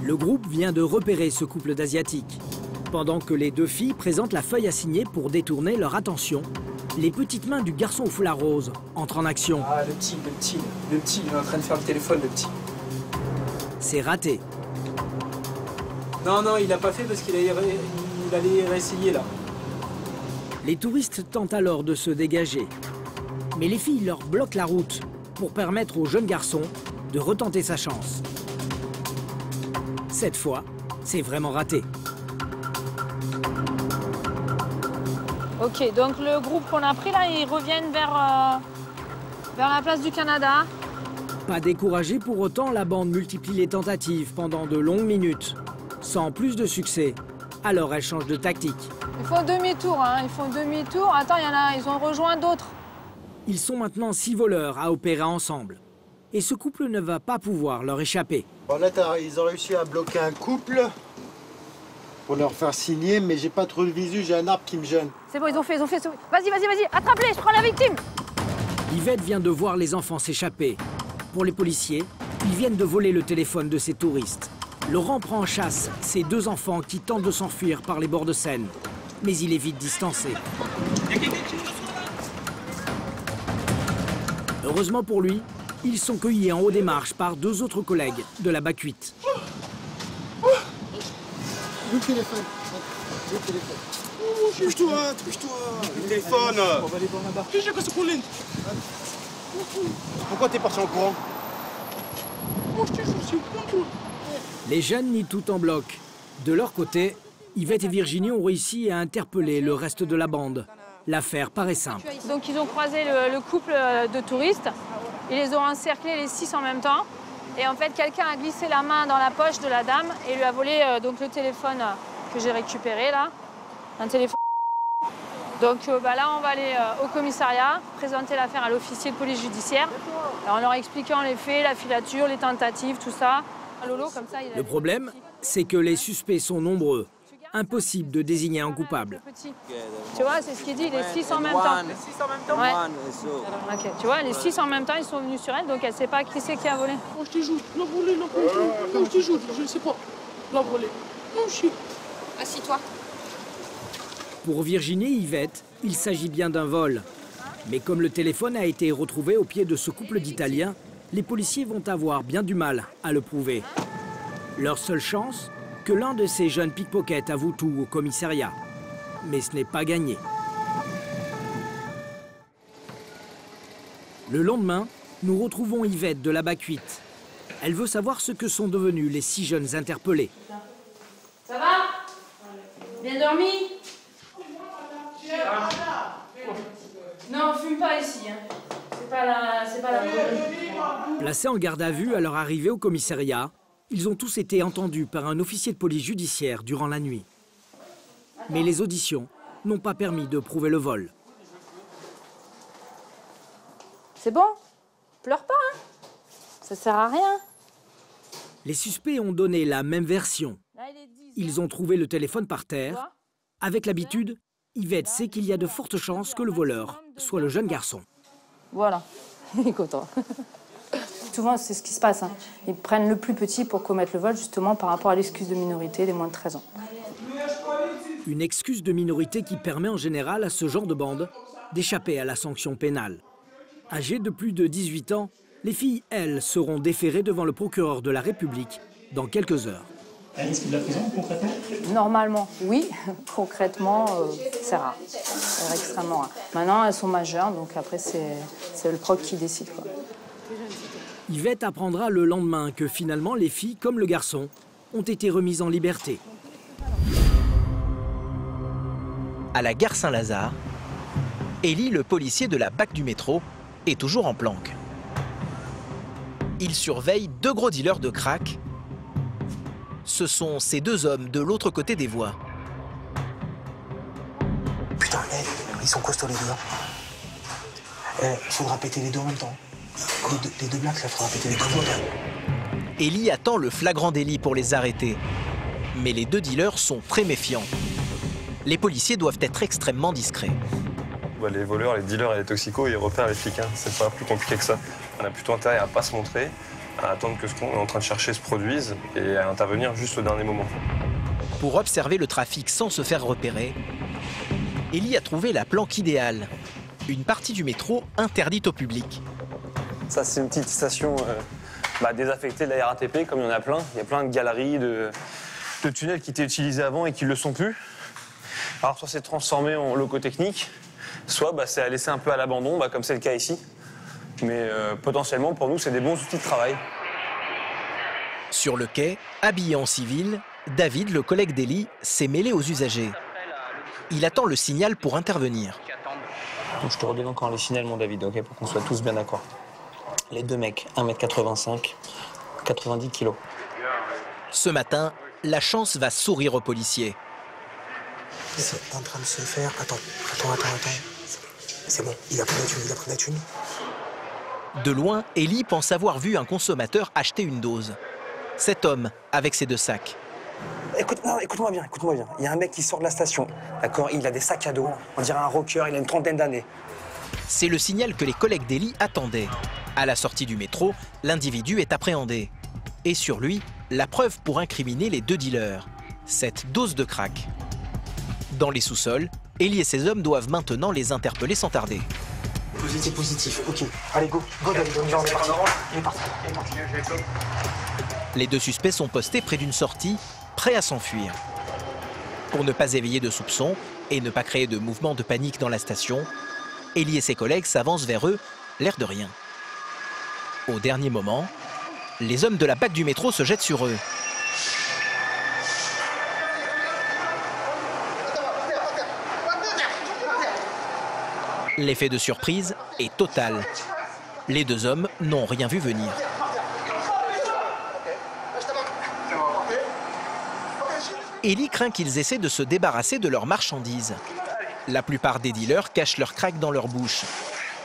Le groupe vient de repérer ce couple d'Asiatiques. Pendant que les 2 filles présentent la feuille à signer pour détourner leur attention, les petites mains du garçon au foulard rose entrent en action. Ah, le petit, il est en train de faire le téléphone, le petit. C'est raté. Non, il n'a pas fait parce qu'il allait réessayer là. Les touristes tentent alors de se dégager. Mais les filles leur bloquent la route pour permettre au jeune garçon de retenter sa chance. Cette fois, c'est vraiment raté. Ok, donc le groupe qu'on a pris là, ils reviennent vers la place du Canada. Pas découragé pour autant, la bande multiplie les tentatives pendant de longues minutes. Sans plus de succès, alors elle change de tactique. Ils font demi-tour, hein, ils font demi-tour. Attends, ils ont rejoint d'autres. Ils sont maintenant 6 voleurs à opérer ensemble. Et ce couple ne va pas pouvoir leur échapper. Bon, là, ils ont réussi à bloquer un couple pour leur faire signer, mais j'ai pas trop de visu, j'ai un arbre qui me gêne. C'est bon, ils ont fait. Vas-y, attrape-les, je prends la victime. Yvette vient de voir les enfants s'échapper. Pour les policiers, ils viennent de voler le téléphone de ces touristes. Laurent prend en chasse ces 2 enfants qui tentent de s'enfuir par les bords de Seine. Mais il est vite distancé. Heureusement pour lui, ils sont cueillis en haut des marches par 2 autres collègues de la Bacuite. Le téléphone. Touche-toi. Le téléphone. Pourquoi t'es parti en courant? Les jeunes nient tout en bloc. De leur côté, Yvette et Virginie ont réussi à interpeller le reste de la bande. L'affaire paraît simple. Donc ils ont croisé le couple de touristes. Ils les ont encerclés les 6 en même temps. Et en fait, quelqu'un a glissé la main dans la poche de la dame et lui a volé donc le téléphone que j'ai récupéré là. Un téléphone. Donc là, on va aller au commissariat, présenter l'affaire à l'officier de police judiciaire. Alors, en leur expliquant les faits, la filature, les tentatives, tout ça. Lolo, comme ça, le problème, c'est que les suspects sont nombreux. Impossible de désigner un coupable. Tu vois, c'est ce qu'il dit, les 6 en même temps. Les 6 en même temps. Ouais. Ok, tu vois, les 6 en même temps, ils sont venus sur elle, donc elle ne sait pas qui c'est qui a volé. Oh, je te jure, l'a volé, je te jure, je ne sais pas. L'a volé. Non, je suis... Assis-toi. Pour Virginie et Yvette, il s'agit bien d'un vol. Mais comme le téléphone a été retrouvé au pied de ce couple d'Italiens, les policiers vont avoir bien du mal à le prouver. Leur seule chance, que l'un de ces jeunes pickpockets avoue tout au commissariat. Mais ce n'est pas gagné. Le lendemain, nous retrouvons Yvette de la Bacuite. Elle veut savoir ce que sont devenus les 6 jeunes interpellés. Ça va? Bien dormi? Non, fume pas ici. Hein. C'est pas la Placés en garde à vue à leur arrivée au commissariat, ils ont tous été entendus par un officier de police judiciaire durant la nuit. Mais les auditions n'ont pas permis de prouver le vol. C'est bon? Pleure pas, hein? Ça sert à rien. Les suspects ont donné la même version. Ils ont trouvé le téléphone par terre. Avec l'habitude, Yvette sait qu'il y a de fortes chances que le voleur soit le jeune garçon. Voilà, il est content. Souvent, c'est ce qui se passe. Hein. Ils prennent le plus petit pour commettre le vol, justement par rapport à l'excuse de minorité des moins de 13 ans. Une excuse de minorité qui permet en général à ce genre de bande d'échapper à la sanction pénale. Âgées de plus de 18 ans, les filles, elles, seront déférées devant le procureur de la République dans quelques heures. Un risque de la prison, concrètement? Normalement, oui. Concrètement, c'est rare. C'est extrêmement rare. Maintenant, elles sont majeures, donc après, c'est le proc qui décide, quoi. Yvette apprendra le lendemain que finalement, les filles, comme le garçon, ont été remises en liberté. À la gare Saint-Lazare, Élie, le policier de la BAC du métro, est toujours en planque. Il surveille 2 gros dealers de crack. Ce sont ces 2 hommes de l'autre côté des voies. Putain, ils sont costauds les deux. Faudra péter les deux en même temps. Les deux blacks, là, faudra péter les deux en même temps. Eli attend le flagrant délit pour les arrêter. Mais les 2 dealers sont très méfiants. Les policiers doivent être extrêmement discrets. Les voleurs, les dealers et les toxicos, ils repèrent les flics. C'est pas plus compliqué que ça. On a plutôt intérêt à pas se montrer, à attendre que ce qu'on est en train de chercher se produise et à intervenir juste au dernier moment. Pour observer le trafic sans se faire repérer, Eli a trouvé la planque idéale. Une partie du métro interdite au public. Ça, c'est une petite station désaffectée de la RATP, comme il y en a plein. Il y a plein de galeries, de tunnels qui étaient utilisés avant et qui ne le sont plus. Alors, soit c'est transformé en locaux techniques, soit c'est à laisser un peu à l'abandon, comme c'est le cas ici. Mais potentiellement, pour nous, c'est des bons outils de travail. Sur le quai, habillé en civil, David, le collègue d'Eli, s'est mêlé aux usagers. Il attend le signal pour intervenir. Donc je te redonne encore les signalements, David, okay, pour qu'on soit tous bien d'accord. Les 2 mecs, 1m85, 90 kg. Ce matin, la chance va sourire aux policiers. C'est en train de se faire. Attends. C'est bon, il a pris la thune, De loin, Eli pense avoir vu un consommateur acheter une dose. Cet homme, avec ses 2 sacs. Écoute-moi bien. Il y a un mec qui sort de la station, d'accord? Il a des sacs à dos, on dirait un rocker, il a une 30aine d'années. C'est le signal que les collègues d'Eli attendaient. À la sortie du métro, l'individu est appréhendé. Et sur lui, la preuve pour incriminer les 2 dealers. Cette dose de crack. Dans les sous-sols, Eli et ses hommes doivent maintenant les interpeller sans tarder. Positif, ok. Allez, go, David, on est parti. Les 2 suspects sont postés près d'une sortie, prêts à s'enfuir. Pour ne pas éveiller de soupçons et ne pas créer de mouvement de panique dans la station, Eli et ses collègues s'avancent vers eux, l'air de rien. Au dernier moment, les hommes de la BAC du métro se jettent sur eux. L'effet de surprise est total. Les 2 hommes n'ont rien vu venir. Eli craint qu'ils essaient de se débarrasser de leurs marchandises. La plupart des dealers cachent leur crack dans leur bouche.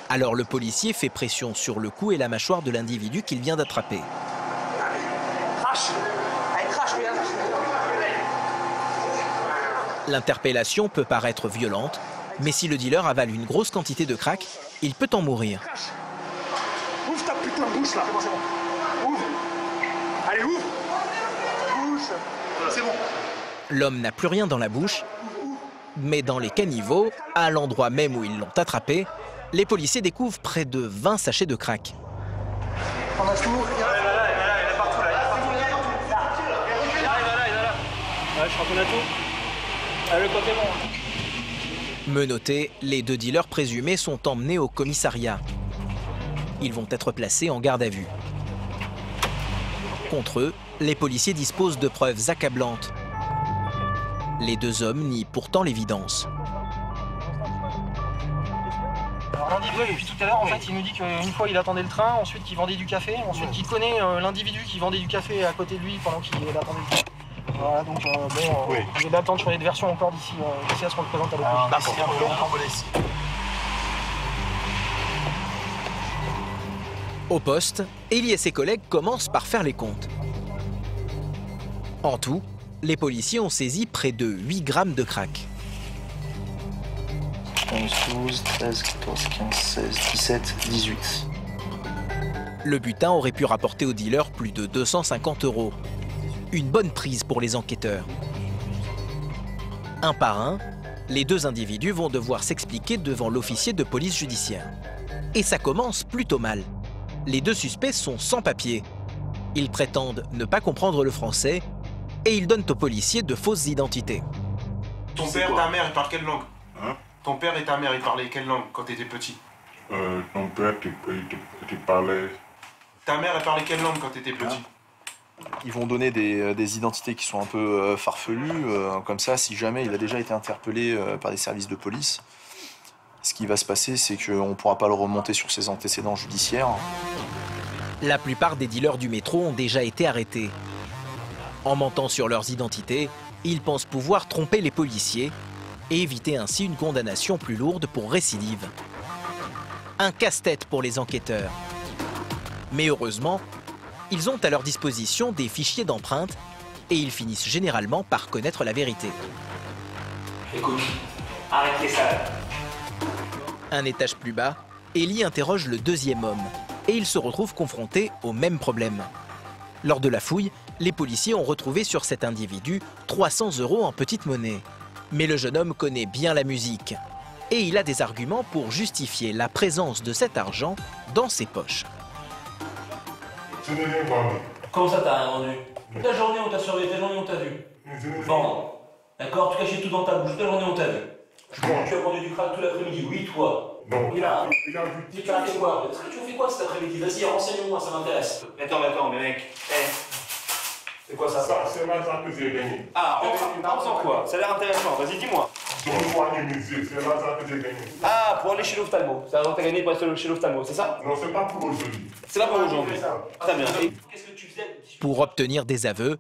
Alors le policier fait pression sur le cou et la mâchoire de l'individu qu'il vient d'attraper. L'interpellation peut paraître violente, mais si le dealer avale une grosse quantité de crack, il peut en mourir. Ouvre ta putain de bouche là, c'est bon. Ouvre. Allez, ouvre. Bouche. C'est bon. L'homme n'a plus rien dans la bouche, mais dans les caniveaux, à l'endroit même où ils l'ont attrapé, les policiers découvrent près de 20 sachets de crack. On a tout. Il est partout là. Ouais, je crois qu'on a tout. Ah, le côté bon. Menottés, les 2 dealers présumés sont emmenés au commissariat. Ils vont être placés en garde à vue. Contre eux, les policiers disposent de preuves accablantes. Les 2 hommes nient pourtant l'évidence. L'individu, depuis tout à l'heure, en fait, il nous dit qu'une fois il attendait le train, ensuite qu'il vendait du café, ensuite qu'il connaît l'individu qui vendait du café à côté de lui pendant qu'il attendait le train. Voilà, donc je vais l'attendre sur les versions encore d'ici à ce qu'on le présente à la police. D'accord. Au poste, Eli et ses collègues commencent par faire les comptes. En tout, les policiers ont saisi près de 8 grammes de crack. 11, 12, 13, 14, 15, 16, 17, 18. Le butin aurait pu rapporter aux dealers plus de 250 €. Une bonne prise pour les enquêteurs. Un par un, les 2 individus vont devoir s'expliquer devant l'officier de police judiciaire. Et ça commence plutôt mal. Les 2 suspects sont sans papier. Ils prétendent ne pas comprendre le français et ils donnent aux policiers de fausses identités. Ton père, ta mère, ils parlent quelle langue? Hein? Ton père et ta mère, ils parlaient quelle langue quand t'étais petit? Ton père, tu parlais... Ta mère, elle parlait quelle langue quand t'étais petit? Ils vont donner des identités qui sont un peu farfelues, comme ça, si jamais il a déjà été interpellé par des services de police. Ce qui va se passer, c'est qu'on ne pourra pas le remonter sur ses antécédents judiciaires. La plupart des dealers du métro ont déjà été arrêtés. En mentant sur leurs identités, ils pensent pouvoir tromper les policiers et éviter ainsi une condamnation plus lourde pour récidive. Un casse-tête pour les enquêteurs. Mais heureusement, ils ont à leur disposition des fichiers d'empreintes et ils finissent généralement par connaître la vérité. Écoute, arrêtez ça. Un étage plus bas, Ellie interroge le deuxième homme et il se retrouve confronté au même problème. Lors de la fouille, les policiers ont retrouvé sur cet individu 300 € en petite monnaie. Mais le jeune homme connaît bien la musique et il a des arguments pour justifier la présence de cet argent dans ses poches. Je n'ai rien vendu. Comment ça, t'as rien vendu? Toute la journée on t'a surveillé, toute la journée on t'a vu. Vendre. D'accord, tu cachais tout dans ta bouche, toute la journée on t'a vu. Tu as vendu du crack tout l'après-midi, oui, toi. Non. Il a vu. Tu as fait quoi? Tu as fait quoi cet après-midi? Vas-y, renseigne-moi, ça m'intéresse. Attends, mais mec. C'est quoi ça? Ça, c'est l'argent que j'ai gagné. Ah, on sent quoi? Ça a l'air intéressant, vas-y, dis-moi. Pour aller musée, c'est l'argent que j'ai gagné. Ah, pour aller chez l'ophtalmo. C'est l'argent que t'as gagné pour aller chez l'ophtalmo, c'est ça? Non, c'est pas pour aujourd'hui. C'est pas pour aujourd'hui. Très bien. Qu'est-ce que tu faisais? Pour obtenir des aveux,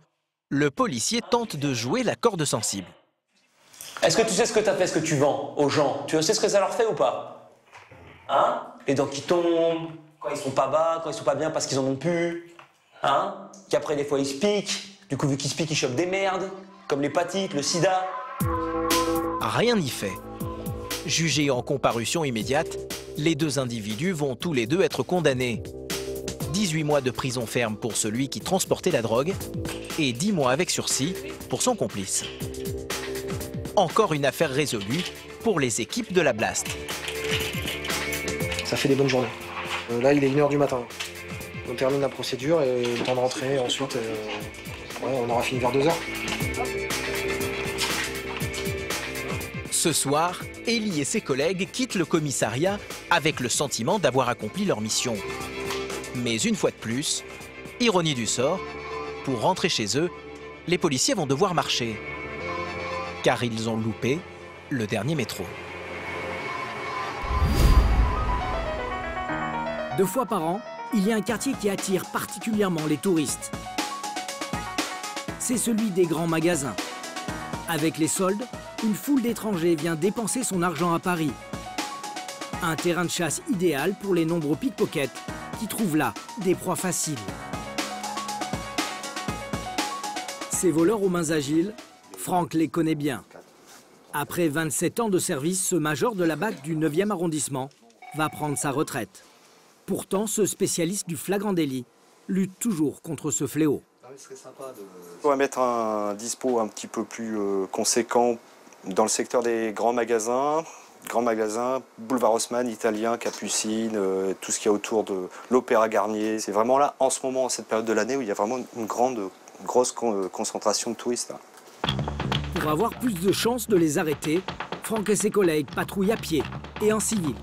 le policier tente de jouer la corde sensible. Est-ce que tu sais ce que tu as fait, ce que tu vends aux gens? Tu sais ce que ça leur fait ou pas? Hein? Les dents qui tombent, quand ils sont pas bas, quand ils sont pas bien parce qu'ils en ont plus. Hein? Qu'après, des fois, ils se piquent. Du coup, vu qu'ils se piquent, ils chopent des merdes, comme l'hépatite, le sida. Rien n'y fait. Jugés en comparution immédiate, les deux individus vont tous les deux être condamnés. 18 mois de prison ferme pour celui qui transportait la drogue et 10 mois avec sursis pour son complice. Encore une affaire résolue pour les équipes de la Blast. Ça fait des bonnes journées. Là, il est 1h du matin. On termine la procédure et le temps de rentrer. Ensuite, on aura fini vers 2h. Ce soir, Ellie et ses collègues quittent le commissariat avec le sentiment d'avoir accompli leur mission. Mais une fois de plus, ironie du sort, pour rentrer chez eux, les policiers vont devoir marcher. Car ils ont loupé le dernier métro. 2 fois par an, il y a un quartier qui attire particulièrement les touristes. C'est celui des grands magasins. Avec les soldes, une foule d'étrangers vient dépenser son argent à Paris. Un terrain de chasse idéal pour les nombreux pickpockets qui trouvent là des proies faciles. Ces voleurs aux mains agiles, Franck les connaît bien. Après 27 ans de service, ce major de la BAC du 9e arrondissement va prendre sa retraite. Pourtant, ce spécialiste du flagrant délit lutte toujours contre ce fléau. On va mettre un dispo un petit peu plus conséquent dans le secteur des grands magasins, boulevard Haussmann, Italien, Capucine, tout ce qu'il y a autour de l'Opéra Garnier. C'est vraiment là, en ce moment, en cette période de l'année, où il y a vraiment une grosse concentration de touristes. Là. Pour avoir plus de chances de les arrêter, Franck et ses collègues patrouillent à pied et en civil.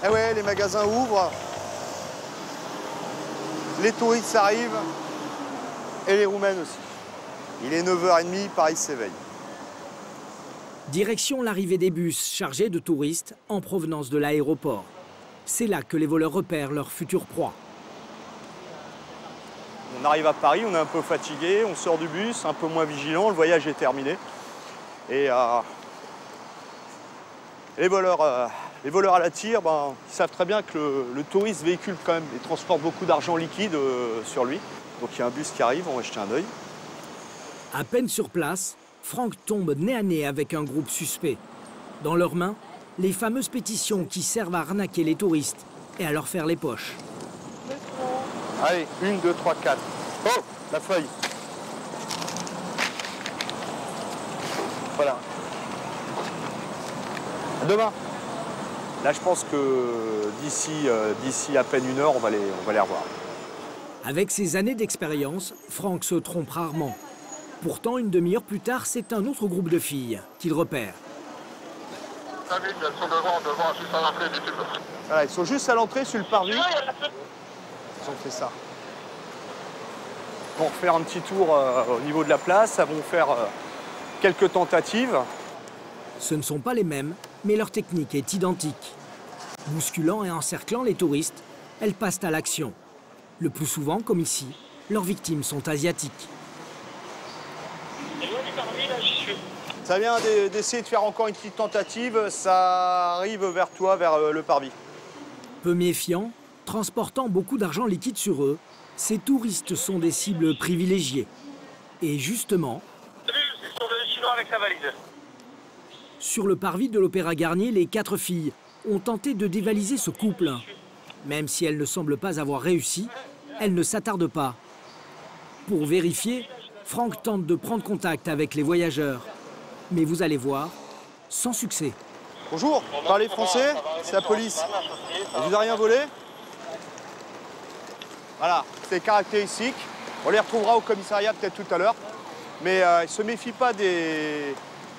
Eh ouais, les magasins ouvrent, les touristes arrivent et les Roumaines aussi. Il est 9h30, Paris s'éveille. Direction l'arrivée des bus chargés de touristes en provenance de l'aéroport. C'est là que les voleurs repèrent leur future proie. On arrive à Paris, on est un peu fatigué, on sort du bus, un peu moins vigilant, le voyage est terminé. Et les voleurs à la tire, ils savent très bien que le touriste véhicule quand même et transporte beaucoup d'argent liquide sur lui. Donc il y a un bus qui arrive, on va jeter un œil. À peine sur place, Franck tombe nez à nez avec un groupe suspect. Dans leurs mains, les fameuses pétitions qui servent à arnaquer les touristes et à leur faire les poches. Allez, 1, 2, 3, 4. Oh, la feuille. Voilà. À demain. Là, je pense que d'ici à peine 1 heure, on va les revoir. Avec ses années d'expérience, Franck se trompe rarement. Pourtant, une demi-heure plus tard, c'est un autre groupe de filles qu'il repère. Elles sont devant, juste à l'entrée du tube. Voilà, ils sont juste à l'entrée sur le parvis. Ils ont fait ça. Ils vont faire un petit tour au niveau de la place, elles vont faire quelques tentatives. Ce ne sont pas les mêmes, mais leur technique est identique. Bousculant et encerclant les touristes, elles passent à l'action. Le plus souvent, comme ici, leurs victimes sont asiatiques. Ça vient d'essayer de faire encore une petite tentative, ça arrive vers toi, vers le parvis. Peu méfiants, transportant beaucoup d'argent liquide sur eux, ces touristes sont des cibles privilégiées. Et justement, sur le parvis de l'Opéra Garnier, les 4 filles ont tenté de dévaliser ce couple. Même si elles ne semblent pas avoir réussi, elles ne s'attardent pas. Pour vérifier, Franck tente de prendre contact avec les voyageurs. Mais vous allez voir, sans succès. Bonjour, vous parlez français? C'est la police. On vous a rien volé? Voilà, c'est caractéristique. On les retrouvera au commissariat peut-être tout à l'heure. Mais ils ne se méfient pas des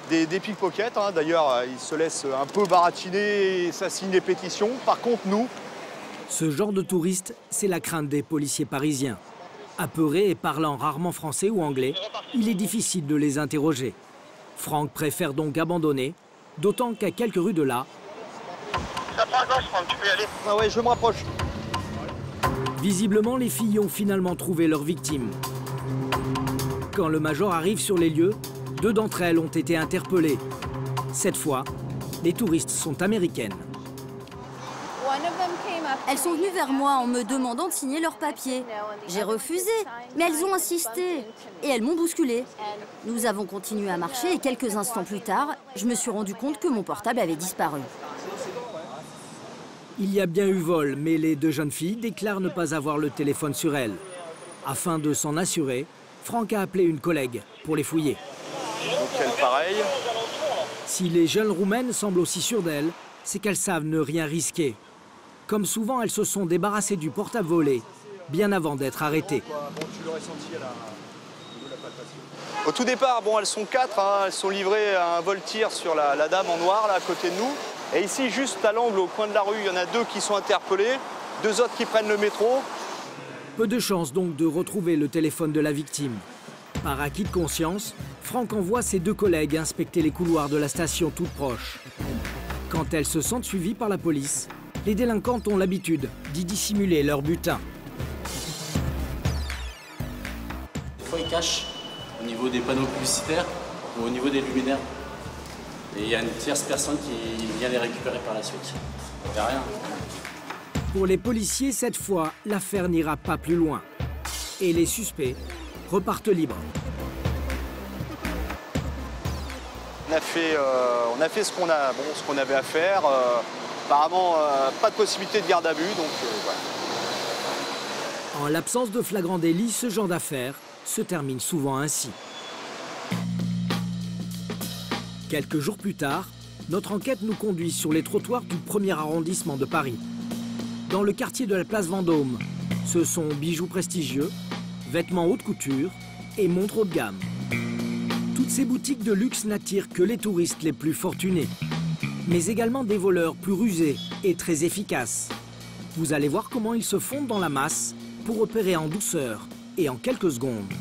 pickpockets. Hein. D'ailleurs, ils se laissent un peu baratiner et ça signe des pétitions. Par contre, nous... Ce genre de touristes, c'est la crainte des policiers parisiens. Apeurés et parlant rarement français ou anglais, il est difficile de les interroger. Franck préfère donc abandonner, d'autant qu'à quelques rues de là... Ça prend à gauche, Franck, tu peux y aller. Ah ouais, je me rapproche. Visiblement, les filles ont finalement trouvé leur victime. Quand le major arrive sur les lieux, 2 d'entre elles ont été interpellées. Cette fois, les touristes sont américaines. Elles sont venues vers moi en me demandant de signer leurs papiers. J'ai refusé, mais elles ont insisté et elles m'ont bousculée. Nous avons continué à marcher et quelques instants plus tard, je me suis rendu compte que mon portable avait disparu. Il y a bien eu vol, mais les 2 jeunes filles déclarent ne pas avoir le téléphone sur elles. Afin de s'en assurer, Franck a appelé une collègue pour les fouiller. Donc elle, pareil. Si les jeunes roumaines semblent aussi sûres d'elles, c'est qu'elles savent ne rien risquer. Comme souvent, elles se sont débarrassées du portable volé, bien avant d'être arrêtées. Au tout départ, bon, elles sont 4, hein, elles sont livrées à un vol-tir sur la dame en noir, là, à côté de nous. Et ici, juste à l'angle, au coin de la rue, il y en a 2 qui sont interpellés, 2 autres qui prennent le métro. Peu de chance donc de retrouver le téléphone de la victime. Par acquis de conscience, Franck envoie ses 2 collègues inspecter les couloirs de la station toute proche. Quand elles se sentent suivies par la police, les délinquantes ont l'habitude d'y dissimuler leur butin. Des fois, ils cachent au niveau des panneaux publicitaires ou au niveau des luminaires. Et il y a une tierce personne qui vient les récupérer par la suite. Il n'y a rien. Pour les policiers, cette fois, l'affaire n'ira pas plus loin. Et les suspects repartent libres. On a fait ce qu'on avait à faire. Apparemment, pas de possibilité de garde à vue, donc voilà. En l'absence de flagrant délit, ce genre d'affaires se termine souvent ainsi. Quelques jours plus tard, notre enquête nous conduit sur les trottoirs du 1er arrondissement de Paris. Dans le quartier de la place Vendôme, ce sont bijoux prestigieux, vêtements haute couture et montres haut de gamme. Toutes ces boutiques de luxe n'attirent que les touristes les plus fortunés, mais également des voleurs plus rusés et très efficaces. Vous allez voir comment ils se fondent dans la masse pour opérer en douceur et en quelques secondes.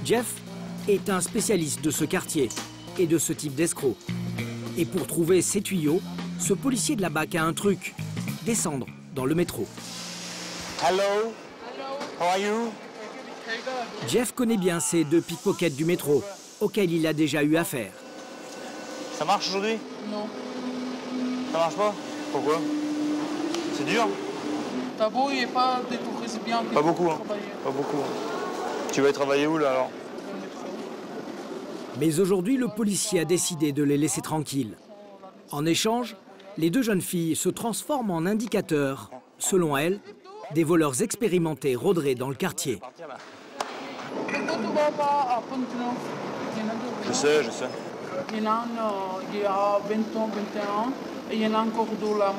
Jeff est un spécialiste de ce quartier et de ce type d'escroc. Et pour trouver ces tuyaux, ce policier de la BAC a un truc, descendre dans le métro. Hello. How are you? Jeff connaît bien ces 2 pickpockets du métro, auxquels il a déjà eu affaire. Ça marche aujourd'hui? Non. Ça marche pas? Pourquoi? C'est dur? D'abord, il n'y a pas de touristes bien. Pas beaucoup, hein. Pas beaucoup. Tu vas y travailler où là alors? Mais aujourd'hui, le policier a décidé de les laisser tranquilles. En échange, les 2 jeunes filles se transforment en indicateurs. Selon elles, des voleurs expérimentés rôderaient dans le quartier. Pourquoi tu ne vas pas à Pont-Neuf? Je sais. Il y en a il y a 20 ans, 21 ans. Et il y en a encore d'où la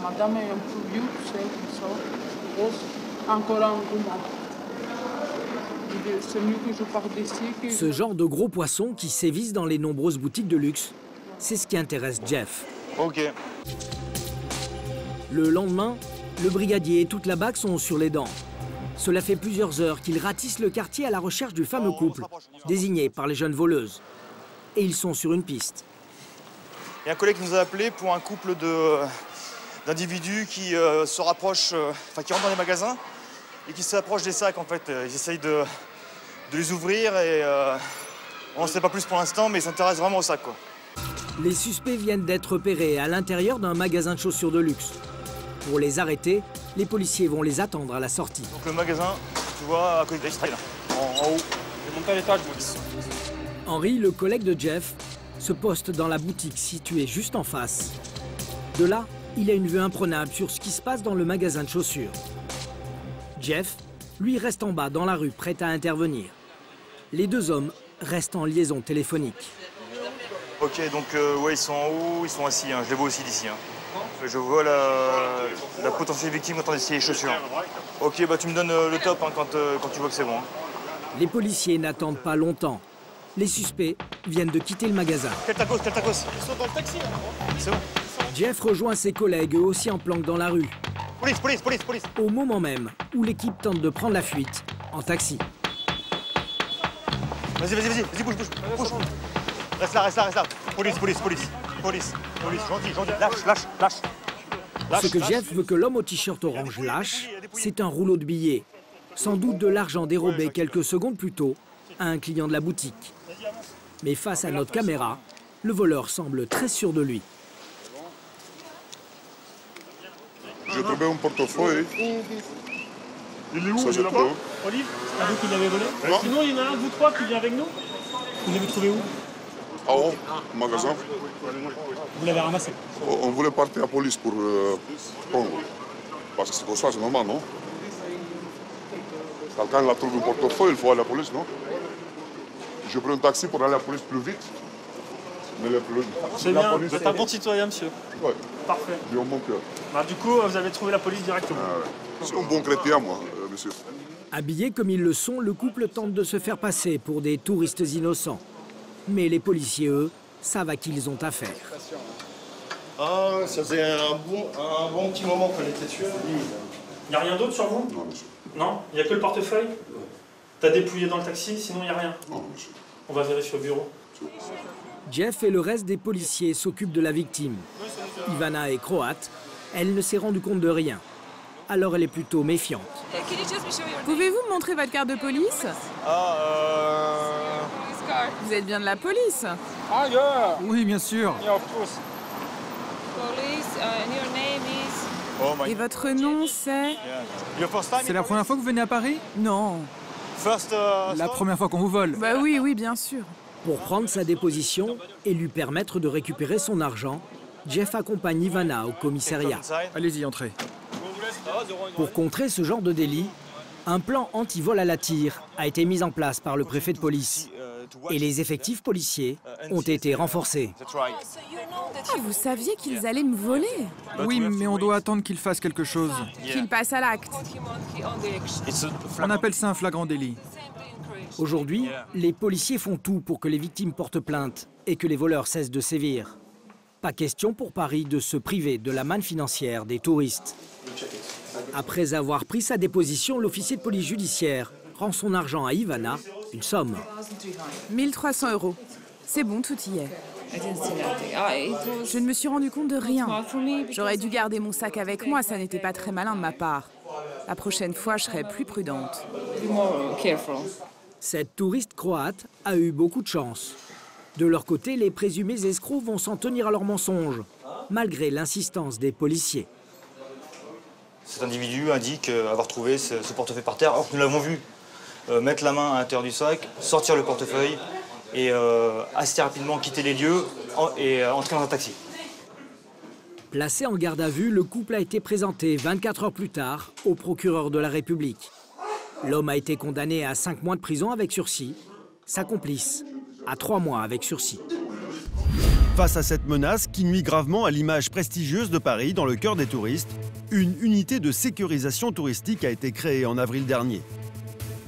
madame est un peu vieux, tu sais, comme ça, rose, encore un roumain. C'est mieux que je parte d'ici. Ce genre de gros poissons qui sévissent dans les nombreuses boutiques de luxe, c'est ce qui intéresse Jeff. Ok. Le lendemain, le brigadier et toute la BAC sont sur les dents. Cela fait plusieurs heures qu'ils ratissent le quartier à la recherche du fameux couple, désigné par les jeunes voleuses. Et ils sont sur une piste. Il y a un collègue qui nous a appelé pour un couple d'individus qui se rapprochent, qui rentrent dans les magasins et qui s'approchent des sacs en fait. Ils essayent de les ouvrir et on n'en sait pas plus pour l'instant, mais ils s'intéressent vraiment aux sacs, quoi. Les suspects viennent d'être repérés à l'intérieur d'un magasin de chaussures de luxe. Pour les arrêter, les policiers vont les attendre à la sortie. Donc le magasin, tu vois, à côté de là, en haut. Je monte à l'étage, Maurice. Henri, le collègue de Jeff, se poste dans la boutique située juste en face. De là, il a une vue imprenable sur ce qui se passe dans le magasin de chaussures. Jeff, lui, reste en bas dans la rue, prêt à intervenir. Les deux hommes restent en liaison téléphonique. Ok, donc ouais, ils sont en haut, ils sont assis, je les vois aussi d'ici. Je vois la potentielle victime quand on essaie les chaussures. Ok, bah tu me donnes le top quand tu vois que c'est bon. Les policiers n'attendent pas longtemps. Les suspects viennent de quitter le magasin. Quel tacos? Ils sont dans le taxi, là. C'est bon. Jeff rejoint ses collègues, eux aussi en planque dans la rue. Police. Au moment même où l'équipe tente de prendre la fuite en taxi. Vas-y, bouge. Reste là. Police. Gentil. Lâche. Ce que Jeff veut que l'homme au t-shirt orange lâche, c'est un rouleau de billets. Sans doute de l'argent dérobé quelques secondes plus tôt à un client de la boutique. Mais face à notre caméra, le voleur semble très sûr de lui. J'ai trouvé un portefeuille. Il est où? Il est là-bas? Olive, c'est vous qui l'avez volé? Non. Sinon, il y en a un de vous trois qui vient avec nous. Vous l'avez trouvé où? Ah oh, magasin. Vous l'avez ramassé? On voulait partir à la police pour prendre. Parce que c'est comme ça, c'est normal, non? Quelqu'un a trouvé un portefeuille, il faut aller à la police, non? Je prends un taxi pour aller à la police plus vite. Mais c'est bien, vous êtes un bon citoyen, monsieur. Oui. Parfait. J'ai un bon cœur. Bah, du coup, vous avez trouvé la police directement. Ah, ouais. C'est un bon chrétien, moi, monsieur. Habillés comme ils le sont, le couple tente de se faire passer pour des touristes innocents. Mais les policiers, eux, savent à qui ils ont affaire. Ah, ça faisait un bon petit moment qu'on était dessus. Il n'y a rien d'autre sur vous? Non, monsieur. Non? Il n'y a que le portefeuille? T'as dépouillé dans le taxi, sinon il n'y a rien? Non, monsieur. On va vérifier au bureau. Jeff et le reste des policiers s'occupent de la victime. Ivana est croate. Elle ne s'est rendue compte de rien. Alors elle est plutôt méfiante. Pouvez-vous me montrer votre carte de police? Vous êtes bien de la police? Ah, yeah. Oui, bien sûr. Yeah, of course. Et votre nom, c'est? C'est la première fois que vous venez à Paris? Non. La première fois qu'on vous vole? Bah oui, bien sûr. Pour prendre sa déposition et lui permettre de récupérer son argent, Jeff accompagne Ivana au commissariat. Allez-y, entrez. Pour contrer ce genre de délit, un plan anti-vol à la tire a été mis en place par le préfet de police. Et les effectifs policiers ont été renforcés. Ah, vous saviez qu'ils allaient me voler? Oui, mais on doit attendre qu'ils fassent quelque chose. Qu'ils passent à l'acte. On appelle ça un flagrant délit. Aujourd'hui, les policiers font tout pour que les victimes portent plainte et que les voleurs cessent de sévir. Pas question pour Paris de se priver de la manne financière des touristes. Après avoir pris sa déposition, l'officier de police judiciaire rend son argent à Ivana, une somme. 1300 €. C'est bon, tout y est. Je ne me suis rendu compte de rien. J'aurais dû garder mon sac avec moi, ça n'était pas très malin de ma part. La prochaine fois, je serai plus prudente. Cette touriste croate a eu beaucoup de chance. De leur côté, les présumés escrocs vont s'en tenir à leurs mensonges, malgré l'insistance des policiers. Cet individu indique avoir trouvé ce portefeuille par terre, alors que nous l'avons vu mettre la main à l'intérieur du sac, sortir le portefeuille et assez rapidement quitter les lieux et entrer dans un taxi. Placé en garde à vue, le couple a été présenté 24 heures plus tard au procureur de la République. L'homme a été condamné à 5 mois de prison avec sursis, sa complice à 3 mois avec sursis. Face à cette menace qui nuit gravement à l'image prestigieuse de Paris dans le cœur des touristes, une unité de sécurisation touristique a été créée en avril dernier.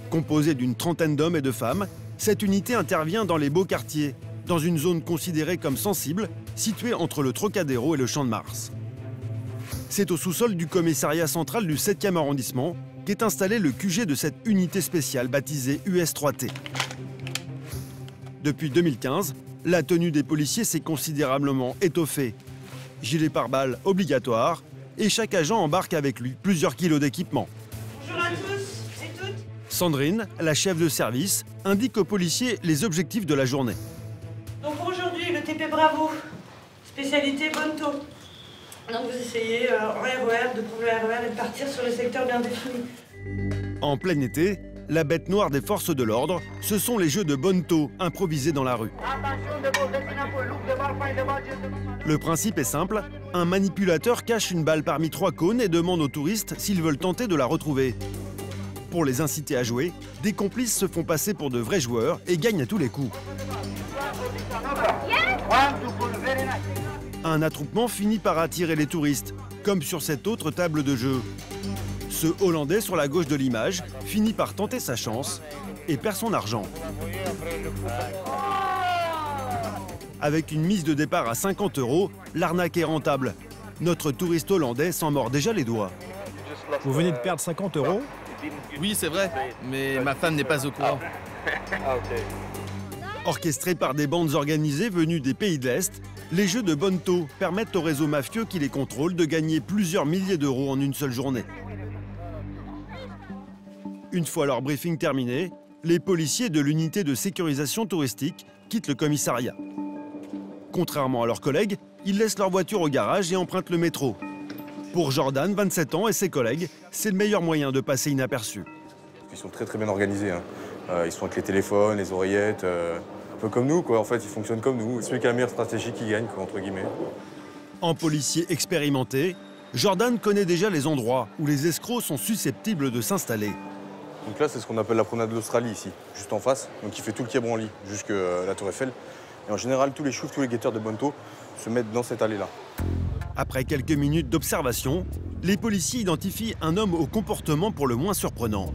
Composée d'une trentaine d'hommes et de femmes, cette unité intervient dans les beaux quartiers, dans une zone considérée comme sensible, située entre le Trocadéro et le Champ de Mars. C'est au sous-sol du commissariat central du 7e arrondissement qu'est installé le QG de cette unité spéciale baptisée US3T. Depuis 2015, la tenue des policiers s'est considérablement étoffée. Gilet pare-balles obligatoire, et chaque agent embarque avec lui plusieurs kilos d'équipement. Bonjour à tous et toutes. Sandrine, la chef de service, indique aux policiers les objectifs de la journée. Donc pour aujourd'hui, le TP Bravo, spécialité Bonto. Donc vous essayez en RER, de prendre le RER et de partir sur les secteurs bien définis. En plein été, la bête noire des forces de l'ordre, ce sont les jeux de Bonto improvisés dans la rue. Le principe est simple, un manipulateur cache une balle parmi 3 cônes et demande aux touristes s'ils veulent tenter de la retrouver. Pour les inciter à jouer, des complices se font passer pour de vrais joueurs et gagnent à tous les coups. Un attroupement finit par attirer les touristes, comme sur cette autre table de jeu. Ce Hollandais sur la gauche de l'image finit par tenter sa chance et perd son argent. Avec une mise de départ à 50 €, l'arnaque est rentable. Notre touriste hollandais s'en mord déjà les doigts. Vous venez de perdre 50 €? Oui, c'est vrai, mais ma femme n'est pas au courant. Orchestrés par des bandes organisées venues des pays de l'Est, les jeux de Bonto permettent aux réseaux mafieux qui les contrôlent de gagner plusieurs milliers d'euros en une seule journée. Une fois leur briefing terminé, les policiers de l'unité de sécurisation touristique quittent le commissariat. Contrairement à leurs collègues, ils laissent leur voiture au garage et empruntent le métro. Pour Jordan, 27 ans, et ses collègues, c'est le meilleur moyen de passer inaperçu. Ils sont très bien organisés. Hein. Ils sont avec les téléphones, les oreillettes, un peu comme nous, quoi. En fait, ils fonctionnent comme nous. Celui qui a la meilleure stratégie qui gagne, quoi, entre guillemets. En policier expérimenté, Jordan connaît déjà les endroits où les escrocs sont susceptibles de s'installer. Donc là, c'est ce qu'on appelle la promenade de l'Australie, ici, juste en face. Donc il fait tout le quai Branly, jusqu'à la Tour Eiffel. Et en général, tous les choufs, tous les guetteurs de Bonto se mettent dans cette allée-là. Après quelques minutes d'observation, les policiers identifient un homme au comportement pour le moins surprenant.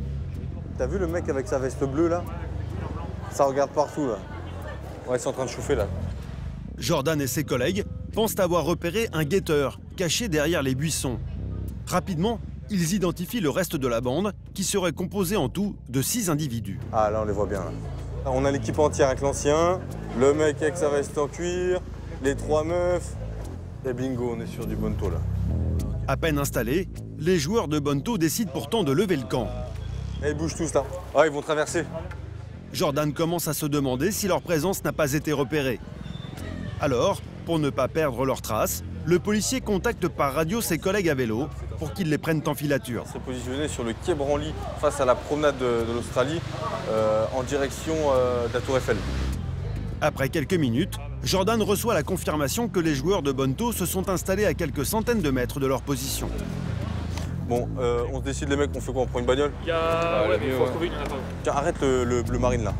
T'as vu le mec avec sa veste bleue, là? Ça regarde partout, là. Ouais, ils sont en train de chauffer, là. Jordan et ses collègues pensent avoir repéré un guetteur caché derrière les buissons. Rapidement, ils identifient le reste de la bande, qui serait composée en tout de 6 individus. Ah, là, on les voit bien, là. On a l'équipe entière avec l'ancien, le mec avec sa veste en cuir, les 3 meufs, et bingo, on est sur du Bonto, là. À peine installés, les joueurs de Bonto décident pourtant de lever le camp. Et ils bougent tous, là. Ah, ils vont traverser. Jordan commence à se demander si leur présence n'a pas été repérée. Alors, pour ne pas perdre leurs traces, le policier contacte par radio ses collègues à vélo pour qu'ils les prennent en filature. On s'est positionné sur le quai Branly face à la promenade de l'Australie en direction de la Tour Eiffel. Après quelques minutes, Jordan reçoit la confirmation que les joueurs de Bonto se sont installés à quelques centaines de mètres de leur position. Bon, on se décide les mecs, on fait quoi? On prend une bagnole? Il y a... ouais, mais il faut trouver une attente. Tiens, arrête le bleu marine là.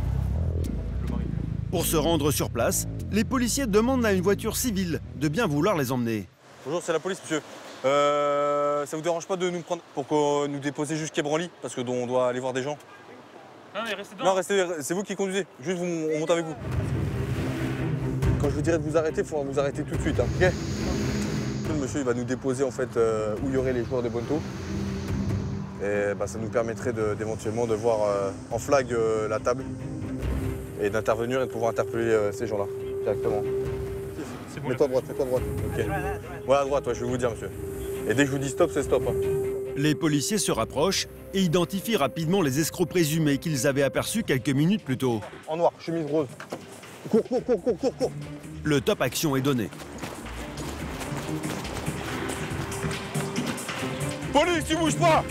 Pour se rendre sur place, les policiers demandent à une voiture civile de bien vouloir les emmener. Bonjour, c'est la police, monsieur. Ça vous dérange pas de nous prendre pour nous déposer jusqu'à Branly? Parce que on doit aller voir des gens. Non, mais restez dedans. Non, restez, c'est vous qui conduisez. Juste, on monte avec vous. Quand je vous dirai de vous arrêter, il faudra vous arrêter tout de suite. Hein. Ok? Le monsieur il va nous déposer en fait où il y aurait les joueurs de Bonto. Et bah, ça nous permettrait d'éventuellement de voir en flag la table et d'intervenir et de pouvoir interpeller ces gens-là directement. C'est bon. Mets-toi à droite, mets-toi à droite. Ok. Ouais, à droite, ouais, je vais vous dire, monsieur. Et dès que je vous dis stop, c'est stop. Hein. Les policiers se rapprochent et identifient rapidement les escrocs présumés qu'ils avaient aperçus quelques minutes plus tôt. En noir, chemise rose. Cours, cours, cours, cours, cours, cours. Le top action est donné. Police, tu bouges pas!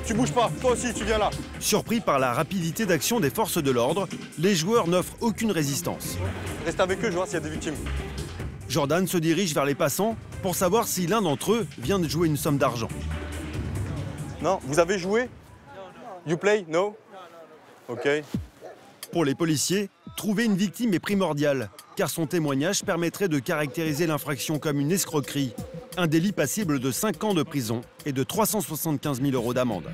Tu bouges pas, toi aussi, tu viens là. Surpris par la rapidité d'action des forces de l'ordre, les joueurs n'offrent aucune résistance. Reste avec eux, je vois s'il y a des victimes. Jordan se dirige vers les passants pour savoir si l'un d'entre eux vient de jouer une somme d'argent. Non, vous avez joué? You play? No? Ok. Pour les policiers, trouver une victime est primordial, car son témoignage permettrait de caractériser l'infraction comme une escroquerie, un délit passible de 5 ans de prison et de 375 000 € d'amende.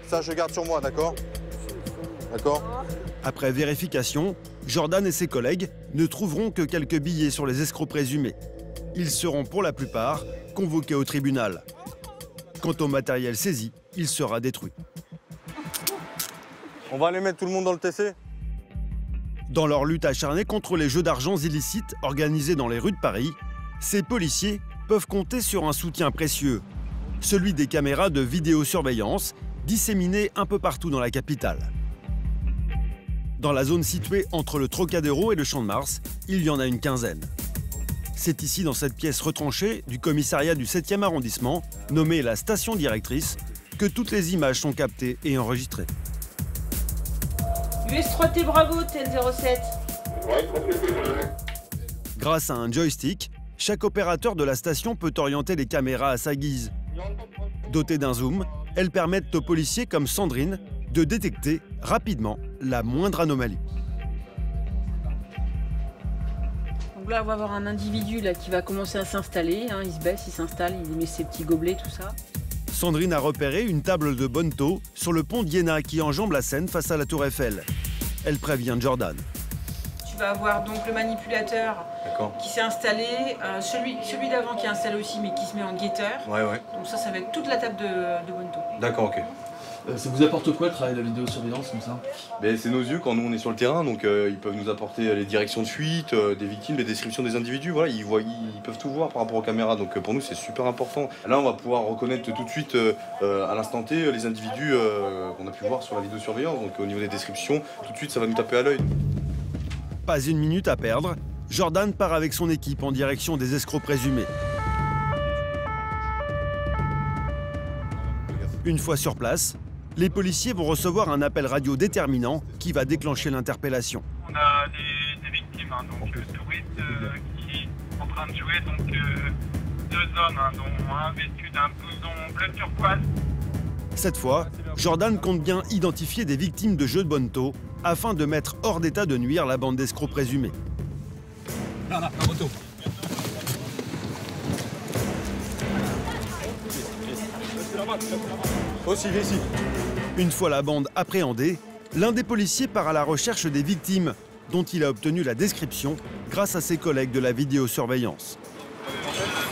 Ça, je garde sur moi, d'accord? D'accord? Après vérification, Jordan et ses collègues ne trouveront que quelques billets sur les escrocs présumés. Ils seront pour la plupart convoqués au tribunal. Quant au matériel saisi, il sera détruit. On va aller mettre tout le monde dans le TC? Dans leur lutte acharnée contre les jeux d'argent illicites organisés dans les rues de Paris, ces policiers peuvent compter sur un soutien précieux, celui des caméras de vidéosurveillance disséminées un peu partout dans la capitale. Dans la zone située entre le Trocadéro et le Champ de Mars, il y en a une quinzaine. C'est ici, dans cette pièce retranchée du commissariat du 7e arrondissement, nommée la station directrice, que toutes les images sont captées et enregistrées. US3T Bravo, TN07. Grâce à un joystick, chaque opérateur de la station peut orienter les caméras à sa guise. Dotées d'un zoom, elles permettent aux policiers comme Sandrine de détecter rapidement la moindre anomalie. Donc là, on va avoir un individu là, qui va commencer à s'installer. Hein, il se baisse, il s'installe, il met ses petits gobelets, tout ça. Sandrine a repéré une table de Bonneto sur le pont d'Iéna qui enjambe la Seine face à la Tour Eiffel. Elle prévient Jordan. Tu vas avoir donc le manipulateur qui s'est installé, celui d'avant qui est installé aussi mais qui se met en guetteur. Ouais. Donc ça va être toute la table de Bonneto. D'accord, ok. Ça vous apporte quoi le travail de la vidéosurveillance comme ça? C'est nos yeux quand nous on est sur le terrain, donc ils peuvent nous apporter les directions de fuite, des victimes, les descriptions des individus, voilà, ils peuvent tout voir par rapport aux caméras, donc pour nous c'est super important. Là on va pouvoir reconnaître tout de suite à l'instant T les individus qu'on a pu voir sur la vidéosurveillance, donc au niveau des descriptions, tout de suite ça va nous taper à l'œil. Pas une minute à perdre, Jordan part avec son équipe en direction des escrocs présumés. Une fois sur place, les policiers vont recevoir un appel radio déterminant qui va déclencher l'interpellation. On a des victimes, hein, donc touristes qui sont en train de jouer, donc 2 hommes, hein, dont un vêtu d'un blouson bleu turquoise. Cette fois, Jordan compte bien identifier des victimes de jeux de Bonneto afin de mettre hors d'état de nuire la bande d'escrocs présumés. Là, Bonneto. Aussi, ici. Une fois la bande appréhendée, l'un des policiers part à la recherche des victimes, dont il a obtenu la description grâce à ses collègues de la vidéosurveillance.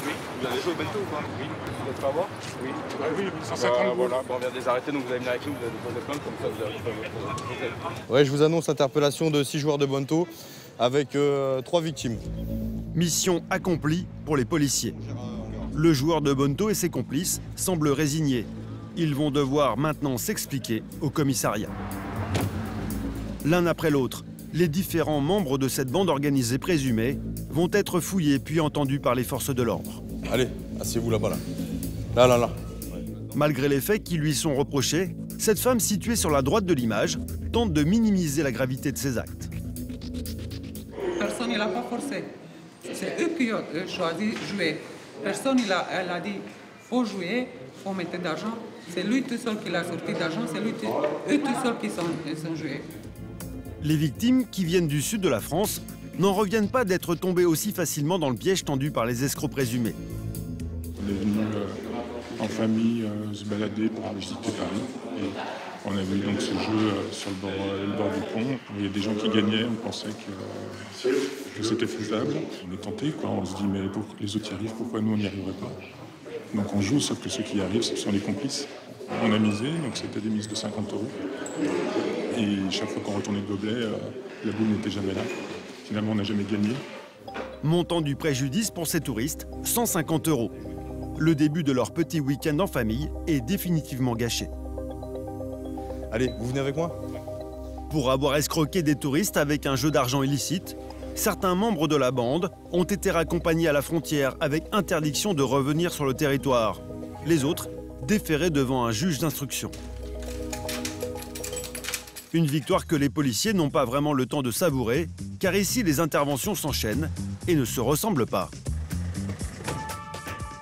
Oui, vous avez joué au Bonneto ou pas? Oui, vous êtes pas voir? Oui. Ah oui, 150 voilà, on vient de les arrêter, donc vous allez venir avec nous, vous allez déposer plainte, comme ça vous avez... Ouais, je vous annonce interpellation de 6 joueurs de Bonneto avec 3 victimes. Mission accomplie pour les policiers. Le joueur de Bonneto et ses complices semblent résignés. Ils vont devoir maintenant s'expliquer au commissariat. L'un après l'autre, les différents membres de cette bande organisée présumée vont être fouillés puis entendus par les forces de l'ordre. Allez, asseyez-vous là-bas, là. Malgré les faits qui lui sont reprochés, cette femme située sur la droite de l'image tente de minimiser la gravité de ses actes. Personne ne l'a pas forcé. C'est eux qui ont choisi de jouer. Personne elle a dit faut jouer, faut mettre d'argent. C'est lui tout seul qui l'a sorti d'argent, c'est eux tout seuls qui sont joués. Les victimes, qui viennent du sud de la France, n'en reviennent pas d'être tombées aussi facilement dans le piège tendu par les escrocs présumés. On est venu en famille se balader pour visiter Paris. Et on a vu donc ce jeu sur le bord du pont. Il y a des gens qui gagnaient, on pensait que c'était faisable. On est tenté, quoi. On se dit mais les autres y arrivent, pourquoi nous on n'y arriverait pas? Donc on joue, sauf que ceux qui y arrivent, ce sont les complices. On a misé, donc c'était des mises de 50 €. Et chaque fois qu'on retournait le gobelet, la boule n'était jamais là. Finalement, on n'a jamais gagné. Montant du préjudice pour ces touristes, 150 €. Le début de leur petit week-end en famille est définitivement gâché. Allez, vous venez avec moi? Pour avoir escroqué des touristes avec un jeu d'argent illicite, certains membres de la bande ont été raccompagnés à la frontière avec interdiction de revenir sur le territoire. Les autres, déférés devant un juge d'instruction. Une victoire que les policiers n'ont pas vraiment le temps de savourer, car ici les interventions s'enchaînent et ne se ressemblent pas.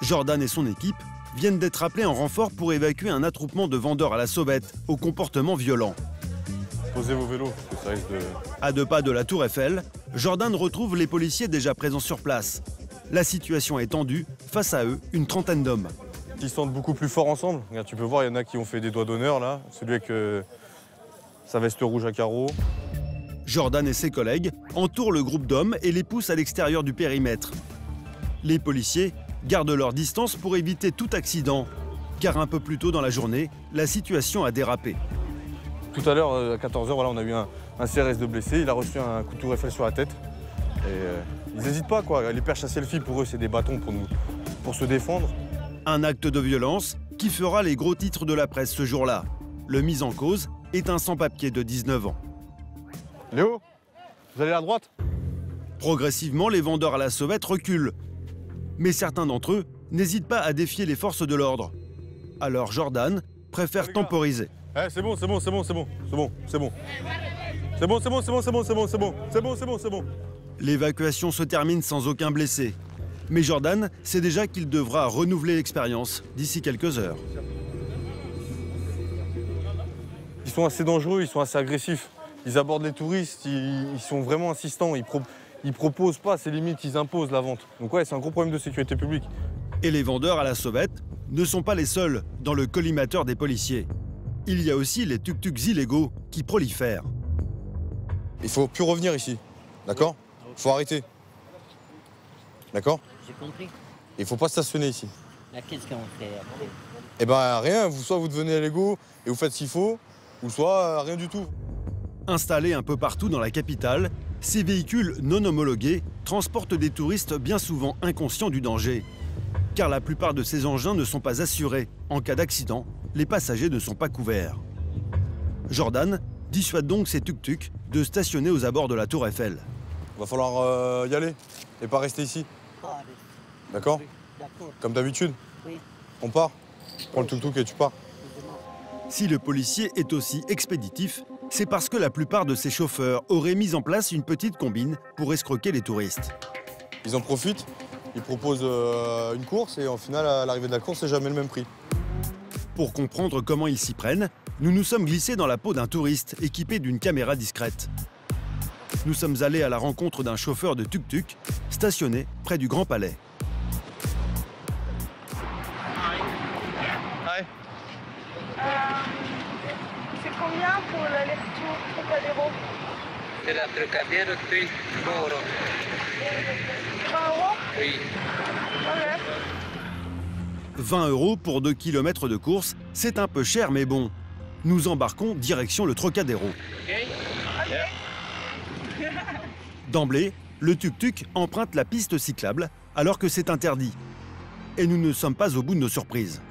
Jordan et son équipe viennent d'être appelés en renfort pour évacuer un attroupement de vendeurs à la sauvette au comportement violent. Posez vos vélos, parce que ça risque de... À 2 pas de la Tour Eiffel, Jordan retrouve les policiers déjà présents sur place. La situation est tendue, face à eux, une trentaine d'hommes. Ils se sentent beaucoup plus forts ensemble. Regarde, tu peux voir, il y en a qui ont fait des doigts d'honneur là. Celui avec sa veste rouge à carreaux. Jordan et ses collègues entourent le groupe d'hommes et les poussent à l'extérieur du périmètre. Les policiers gardent leur distance pour éviter tout accident, car un peu plus tôt dans la journée, la situation a dérapé. Tout à l'heure, à 14h, voilà, on a eu un CRS de blessé. Il a reçu un coup de Tour Eiffel sur la tête. Et ils n'hésitent pas, quoi. Les perches à selfie, pour eux, c'est des bâtons pour se défendre. Un acte de violence qui fera les gros titres de la presse ce jour-là. Le mis en cause est un sans-papier de 19 ans. Léo, vous allez à droite? Progressivement, les vendeurs à la sauvette reculent. Mais certains d'entre eux n'hésitent pas à défier les forces de l'ordre. Alors Jordan préfère temporiser. Eh, c'est bon, c'est bon, c'est bon, c'est bon, c'est bon, c'est bon. C'est bon, c'est bon, c'est bon, c'est bon, c'est bon, c'est bon, c'est bon, c'est bon, c'est bon. L'évacuation se termine sans aucun blessé. Mais Jordan sait déjà qu'il devra renouveler l'expérience d'ici quelques heures. Ils sont assez dangereux, ils sont assez agressifs. Ils abordent les touristes, ils sont vraiment insistants. Ils proposent pas, c'est limite, ils imposent la vente. Donc ouais, c'est un gros problème de sécurité publique. Et les vendeurs à la sauvette ne sont pas les seuls dans le collimateur des policiers. Il y a aussi les tuk-tuks illégaux qui prolifèrent. Il faut plus revenir ici, d'accord? Il faut arrêter. D'accord? J'ai compris. Il faut pas stationner ici. Là, qu'est-ce qu'on fait après? Eh ben rien, soit vous devenez légaux et vous faites ce qu'il faut, ou soit rien du tout. Installés un peu partout dans la capitale, ces véhicules non homologués transportent des touristes bien souvent inconscients du danger. Car la plupart de ces engins ne sont pas assurés. En cas d'accident, les passagers ne sont pas couverts. Jordan dissuade donc ses tuk-tuks de stationner aux abords de la Tour Eiffel. Va falloir y aller et pas rester ici. D'accord? Comme d'habitude? Oui. On part? Prends le tuk-tuk et tu pars. Si le policier est aussi expéditif, c'est parce que la plupart de ses chauffeurs auraient mis en place une petite combine pour escroquer les touristes. Ils en profitent, ils proposent une course et au final, à l'arrivée de la course, c'est jamais le même prix. Pour comprendre comment ils s'y prennent, nous nous sommes glissés dans la peau d'un touriste équipé d'une caméra discrète. Nous sommes allés à la rencontre d'un chauffeur de tuk-tuk stationné près du Grand Palais. Hi. C'est combien pour l'aller-retour Trocadéro? C'est la Trocadéro, 20 euros. 20 euros? Oui. Ouais. 20 € pour 2 km de course, c'est un peu cher mais bon. Nous embarquons direction le Trocadéro. D'emblée, le tuk-tuk emprunte la piste cyclable alors que c'est interdit. Et nous ne sommes pas au bout de nos surprises.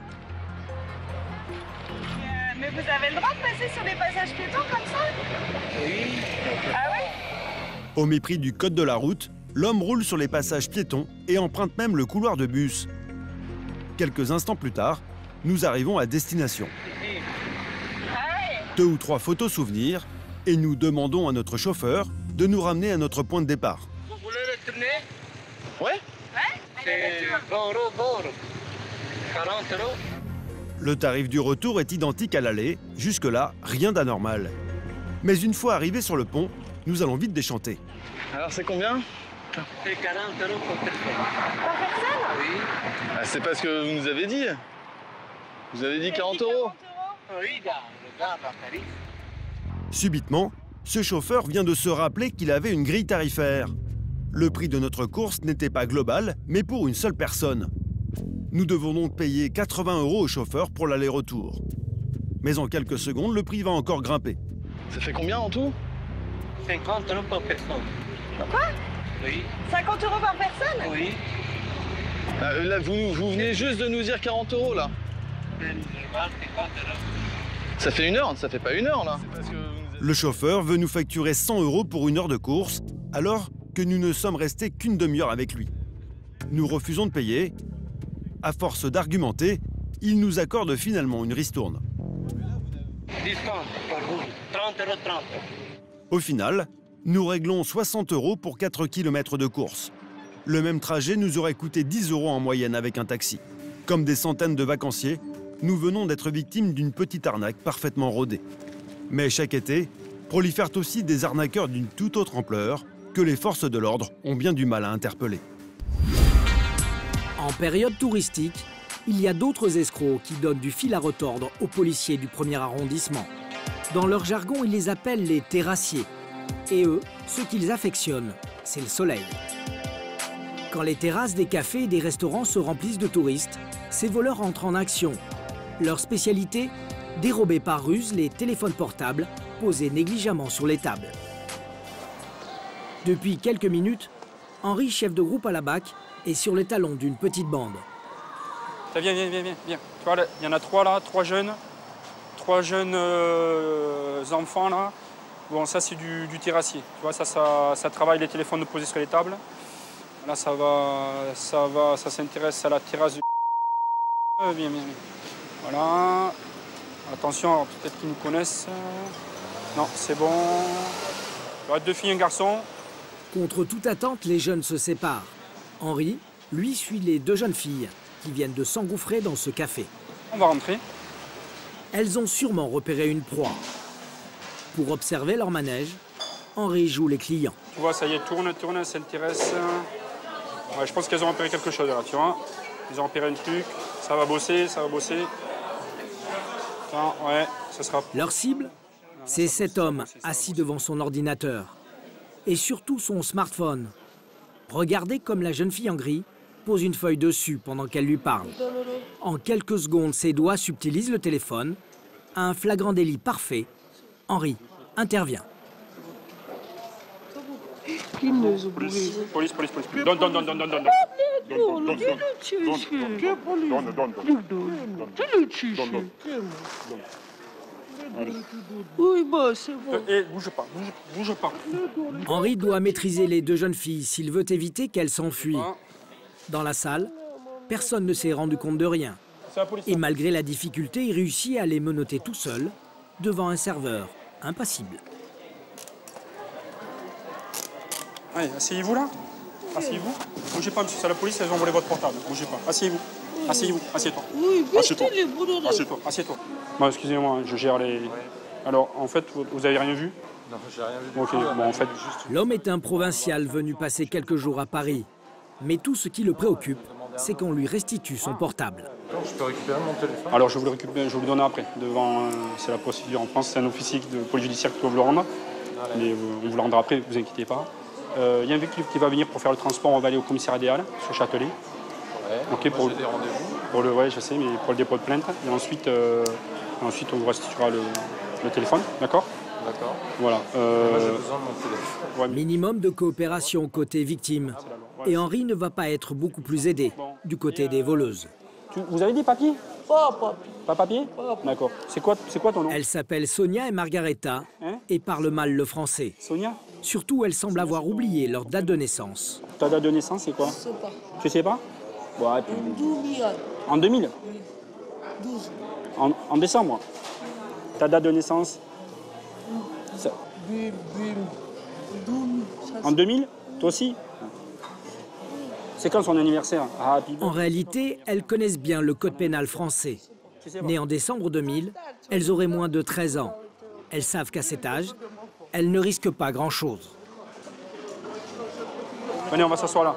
Mais vous avez le droit de passer sur des passages piétons comme ça? Oui. Ah ouais? Au mépris du code de la route, l'homme roule sur les passages piétons et emprunte même le couloir de bus. Quelques instants plus tard, nous arrivons à destination. 2 ou 3 photos souvenirs et nous demandons à notre chauffeur de nous ramener à notre point de départ. Vous voulez le tourner? Ouais. C'est 20 euros, 40 euros. Le tarif du retour est identique à l'aller, jusque-là, rien d'anormal. Mais une fois arrivés sur le pont, nous allons vite déchanter. Alors c'est combien? C'est 40 euros pour personne. Par personne? Oui. Ah, c'est pas ce que vous nous avez dit. Vous avez dit 40 euros. Oui, regarde la tarif. Subitement, ce chauffeur vient de se rappeler qu'il avait une grille tarifaire. Le prix de notre course n'était pas global, mais pour une seule personne. Nous devons donc payer 80 € au chauffeur pour l'aller-retour. Mais en quelques secondes, le prix va encore grimper. Ça fait combien en tout? 50 euros par personne. Quoi? Oui. 50 € par personne? Oui. Là, vous venez juste de nous dire 40 € là. Ça fait 1 heure, ça fait pas 1 heure là. Le chauffeur veut nous facturer 100 € pour 1 heure de course, alors que nous ne sommes restés qu'une demi-heure avec lui. Nous refusons de payer. À force d'argumenter, il nous accorde finalement une ristourne. Discount pour vous, 30 €, 30. Au final, nous réglons 60 € pour 4 km de course. Le même trajet nous aurait coûté 10 € en moyenne avec un taxi. Comme des centaines de vacanciers, nous venons d'être victimes d'une petite arnaque parfaitement rodée. Mais chaque été, prolifèrent aussi des arnaqueurs d'une toute autre ampleur que les forces de l'ordre ont bien du mal à interpeller. En période touristique, il y a d'autres escrocs qui donnent du fil à retordre aux policiers du 1er arrondissement. Dans leur jargon, ils les appellent les terrassiers. Et eux, ce qu'ils affectionnent, c'est le soleil. Quand les terrasses des cafés et des restaurants se remplissent de touristes, ces voleurs entrent en action. Leur spécialité, dérober par ruse les téléphones portables posés négligemment sur les tables. Depuis quelques minutes, Henri, chef de groupe à la BAC, est sur les talons d'une petite bande. Viens. Tu vois, il y en a 3 là, 3 jeunes enfants là. Bon, ça c'est du terrassier. Tu vois, ça travaille les téléphones posés sur les tables. Là, ça s'intéresse à la terrasse du... Viens. Voilà. Attention, peut-être qu'ils nous connaissent. Non, c'est bon. Il y aura 2 filles et un garçon. Contre toute attente, les jeunes se séparent. Henri, lui, suit les 2 jeunes filles qui viennent de s'engouffrer dans ce café. On va rentrer. Elles ont sûrement repéré une proie. Pour observer leur manège, Henri joue les clients. Tu vois, ça y est, tourne, elles s'intéressent. Ouais, je pense qu'elles ont repéré quelque chose là, tu vois. Ils ont repéré un truc, ça va bosser. Attends, ouais, ça sera... Leur cible, c'est cet homme assis devant son ordinateur. Et surtout son smartphone. Regardez comme la jeune fille en gris pose une feuille dessus pendant qu'elle lui parle. En quelques secondes, ses doigts subtilisent le téléphone. Un flagrant délit parfait. Henri intervient. Police. Donne. Oui, bah, c'est bon. Bouge pas. Henri doit maîtriser les 2 jeunes filles s'il veut éviter qu'elles s'enfuient. Dans la salle, personne ne s'est rendu compte de rien. Et malgré la difficulté, il réussit à les menotter tout seul devant un serveur impassible. Allez, asseyez-vous là. Asseyez-vous. Bougez pas, monsieur, c'est la police, elles ont volé votre portable. Bougez pas. Asseyez-vous. Assieds-toi. Oui, Assieds-toi. Bon, excusez-moi, je gère les... Alors, en fait, vous avez rien vu? Non, j'ai rien vu. Ok, bon, en fait... L'homme est un provincial venu passer quelques jours à Paris. Mais tout ce qui le préoccupe, c'est qu'on lui restitue son portable. Je peux récupérer mon téléphone? Alors, je vais vous le donner après. C'est la procédure en France, c'est un officier de police judiciaire qui doit vous le rendre. Mais on vous le rendra après, vous inquiétez pas. Il y a un véhicule qui va venir pour faire le transport, on va aller au commissariat des Halles, sur Châtelet. Ouais, okay, pour des rendez-vous. Ouais, je sais, mais pour le dépôt de plainte. Et ensuite on vous restituera le téléphone, d'accord? D'accord. Voilà. Moi, j'ai besoin de mon téléphone. Ouais. Minimum de coopération côté victime. Et Henri ne va pas être beaucoup plus aidé du côté des voleuses. Vous avez des papiers? Pas papier. Pas papier? D'accord. C'est quoi ton nom? Elles s'appellent Sonia et Margareta et parlent mal le français. Sonia? Surtout, elles semblent avoir oublié leur date de naissance. Ta date de naissance, c'est quoi? Je sais pas. Tu sais pas? Ouais, puis... En 2000? Oui. 12. En décembre? Ta date de naissance? Ça... En 2000? Toi aussi? C'est quand son anniversaire? En réalité, elles connaissent bien le code pénal français. Nées en décembre 2000, elles auraient moins de 13 ans. Elles savent qu'à cet âge, elles ne risquent pas grand-chose. Venez, on va s'asseoir là.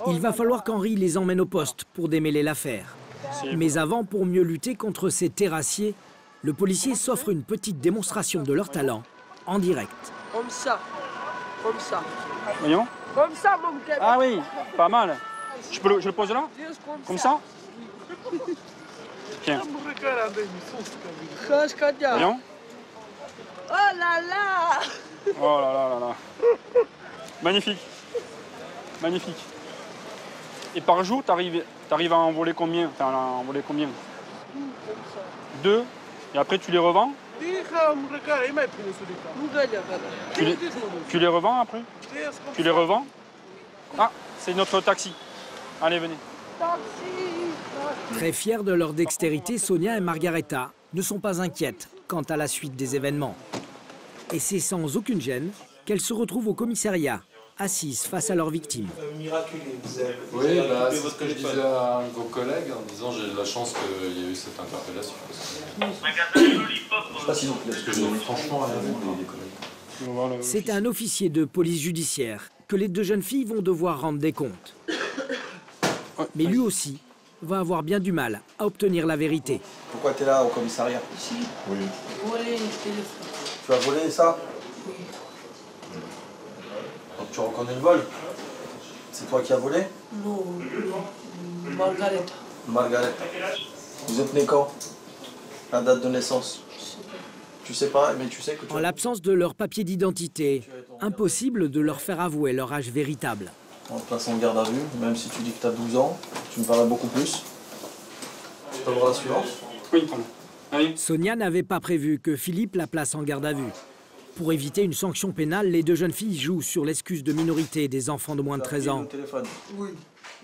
Il va falloir qu'Henri les emmène au poste pour démêler l'affaire. Mais avant, pour mieux lutter contre ces terrassiers, le policier s'offre une petite démonstration de leur talent en direct. Comme ça. Voyons. Comme ça, mon gars. Ah oui, pas mal. Je le pose là? Comme ça? Tiens. Voyons. Oh là là. Oh là là là là. Magnifique. Et par jour, t'arrives à en voler combien? Enfin, à en voler combien? 2. Et après, tu les revends? Tu les revends après? Tu les revends? Ah, c'est notre taxi. Allez, venez. Très fiers de leur dextérité, Sonia et Margareta ne sont pas inquiètes quant à la suite des événements. Et c'est sans aucune gêne qu'elles se retrouvent au commissariat, assises face à leurs victimes. Oui, c'est ce que je disais à vos collègues en disant j'ai de la chance qu'il y ait eu cette interpellation. Parce que j'ai franchement rien vu des collègues. C'est un officier de police judiciaire que les 2 jeunes filles vont devoir rendre des comptes. Mais lui aussi va avoir bien du mal à obtenir la vérité. Pourquoi tu es là au commissariat? Ici. Oui. Voler le téléphone. Tu as volé ça? Oui. Donc tu reconnais le vol? C'est toi qui as volé? Non, Margareta. Margareta. Vous êtes né quand? La date de naissance? Tu sais pas, mais tu sais que tu... En l'absence de leur papier d'identité, impossible de leur faire avouer leur âge véritable. En te plaçant en garde à vue, même si tu dis que tu as 12 ans, tu me parais beaucoup plus. Tu peux voir la suivante? Oui, pardon. Allez. Sonia n'avait pas prévu que Philippe la place en garde à vue. Pour éviter une sanction pénale, les deux jeunes filles jouent sur l'excuse de minorité des enfants de moins de 13 ans.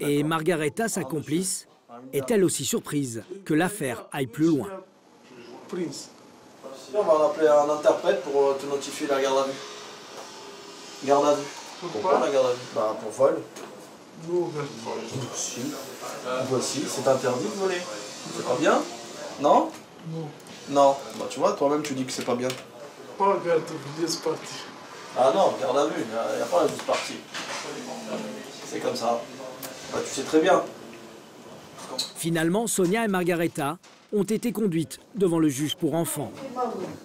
Et Margareta, sa complice, est elle aussi surprise que l'affaire aille plus loin. On va appeler un interprète pour te notifier la garde à vue. Garde à vue. Pourquoi la garde à vue? Bah pour vol. Si. Voici, c'est interdit de voler. C'est pas bien? Non? Non. Bah tu vois, toi-même tu dis que c'est pas bien. Pas garde à vue, juste parti. Ah non, garde à vue, il n'y a pas la juste partie. C'est comme ça. Bah tu sais très bien. Finalement, Sonia et Margareta ont été conduites devant le juge pour enfants.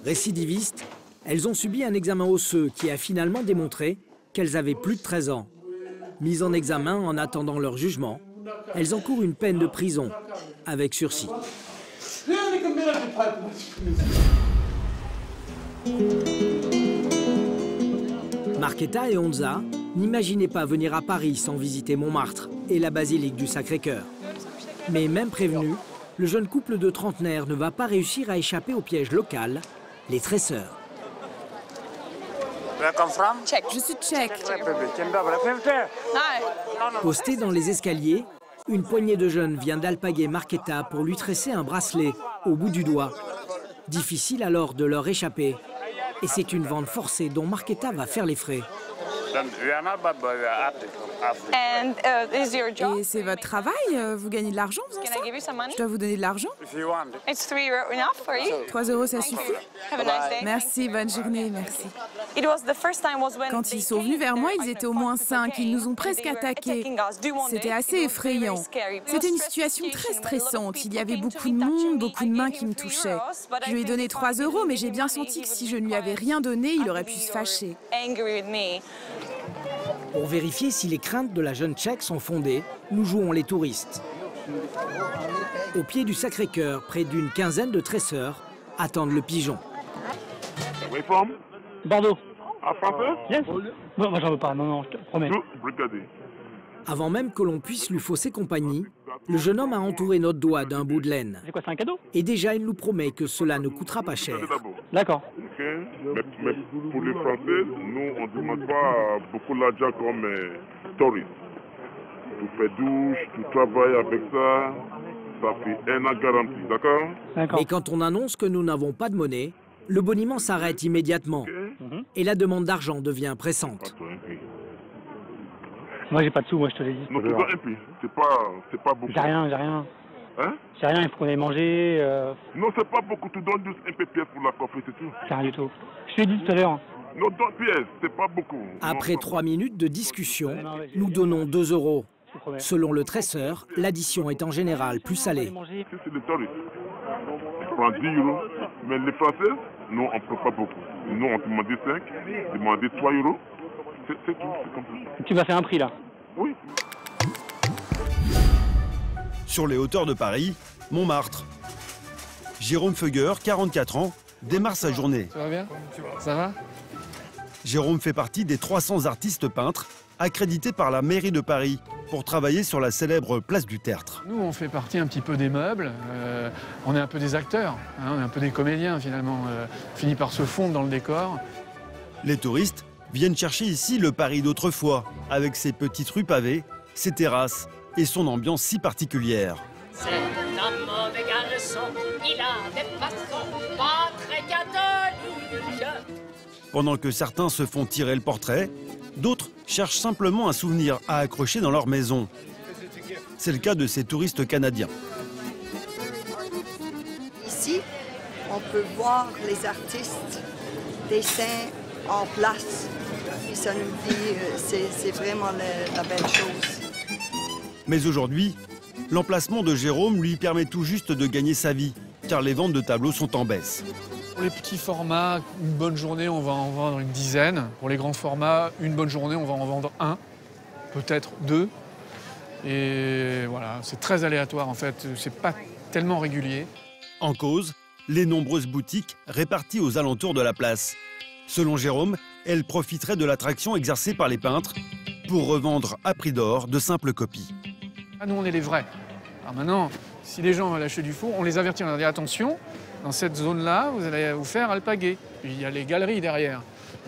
Récidivistes, elles ont subi un examen osseux qui a finalement démontré qu'elles avaient plus de 13 ans. Mises en examen en attendant leur jugement, elles encourent une peine de prison avec sursis. Marketa et Onza n'imaginaient pas venir à Paris sans visiter Montmartre et la basilique du Sacré-Cœur. Mais même prévenu, le jeune couple de trentenaires ne va pas réussir à échapper au piège local, les tresseurs. Je suis tchèque. Postés dans les escaliers, une poignée de jeunes vient d'alpaguer Marketa pour lui tresser un bracelet au bout du doigt. Difficile alors de leur échapper. Et c'est une vente forcée dont Marketa va faire les frais. Et c'est votre travail? Vous gagnez de l'argent, vous en savez? Je dois vous donner de l'argent? 3 euros, ça suffit? Merci, bonne journée, merci. Quand ils sont venus vers moi, ils étaient au moins 5. Ils nous ont presque attaqués. C'était assez effrayant. C'était une situation très stressante. Il y avait beaucoup de monde, beaucoup de mains qui me touchaient. Je lui ai donné 3 euros, mais j'ai bien senti que si je ne lui avais rien donné, il aurait pu se fâcher. Pour vérifier si les craintes de la jeune Tchèque sont fondées, nous jouons les touristes. Au pied du Sacré-Cœur, près d'une quinzaine de tresseurs attendent le pigeon. Bordeaux. En français? Yes. Moi j'en veux pas, non, je te promets. Avant même que l'on puisse lui fausser compagnie, le jeune homme a entouré notre doigt d'un bout de laine. C'est quoi, c'est un cadeau? Et déjà, il nous promet que cela ne coûtera pas cher. D'accord. Okay. Mais pour les Français, nous, on ne demande pas beaucoup l'argent comme touristes. Tu fais douche, tu travailles avec ça, ça fait 1 an garanti, d'accord? Mais quand on annonce que nous n'avons pas de monnaie, le boniment s'arrête immédiatement. Et la demande d'argent devient pressante. Moi, j'ai pas de sous, moi, je te l'ai dit. Non, tu dois un peu. C'est pas beaucoup. J'ai rien. Hein? J'ai rien, il faut qu'on aille manger. Non, c'est pas beaucoup. Tu donnes juste un peu de pièce pour la coffre, c'est tout. J'ai rien du tout. Je te l'ai dit tout à l'heure. Non, 2 pièces, c'est pas beaucoup. Après 3 minutes de discussion, nous donnons 2 euros. Selon le tresseur, l'addition est en général plus salée. Si c'est les touristes, ils prennent 10 euros. Mais les Français, nous, on ne prend pas beaucoup. Nous, on demandait 5, on demandait 3 euros. C'est tout, c'est comme ça. Tu vas faire un prix, là? Oui. Sur les hauteurs de Paris, Montmartre. Jérôme Feugueur, 44 ans, démarre sa journée. Ça va bien? Ça va? Jérôme fait partie des 300 artistes peintres accrédités par la mairie de Paris pour travailler sur la célèbre place du Tertre. Nous, on fait partie un petit peu des meubles. On est un peu des acteurs, hein, on est un peu des comédiens, finalement. On finit par se fondre dans le décor. Les touristes viennent chercher ici le Paris d'autrefois, avec ses petites rues pavées, ses terrasses et son ambiance si particulière. C'est un mauvais garçon, il a des façons pas très catholiques. Pendant que certains se font tirer le portrait, d'autres cherchent simplement un souvenir à accrocher dans leur maison. C'est le cas de ces touristes canadiens. Ici, on peut voir les artistes dessins en place. Et ça nous dit c'est vraiment la belle chose. Mais aujourd'hui, l'emplacement de Jérôme lui permet tout juste de gagner sa vie, car les ventes de tableaux sont en baisse. Pour les petits formats, une bonne journée, on va en vendre une dizaine. Pour les grands formats, une bonne journée, on va en vendre 1, peut-être 2. Et voilà, c'est très aléatoire en fait, c'est pas tellement régulier. En cause, les nombreuses boutiques réparties aux alentours de la place. Selon Jérôme, elles profiteraient de l'attraction exercée par les peintres pour revendre à prix d'or de simples copies. Nous, on est les vrais. Alors maintenant, Si les gens veulent acheter du faux, on les avertit, on leur dit attention, dans cette zone-là, vous allez vous faire alpaguer. Puis il y a les galeries derrière.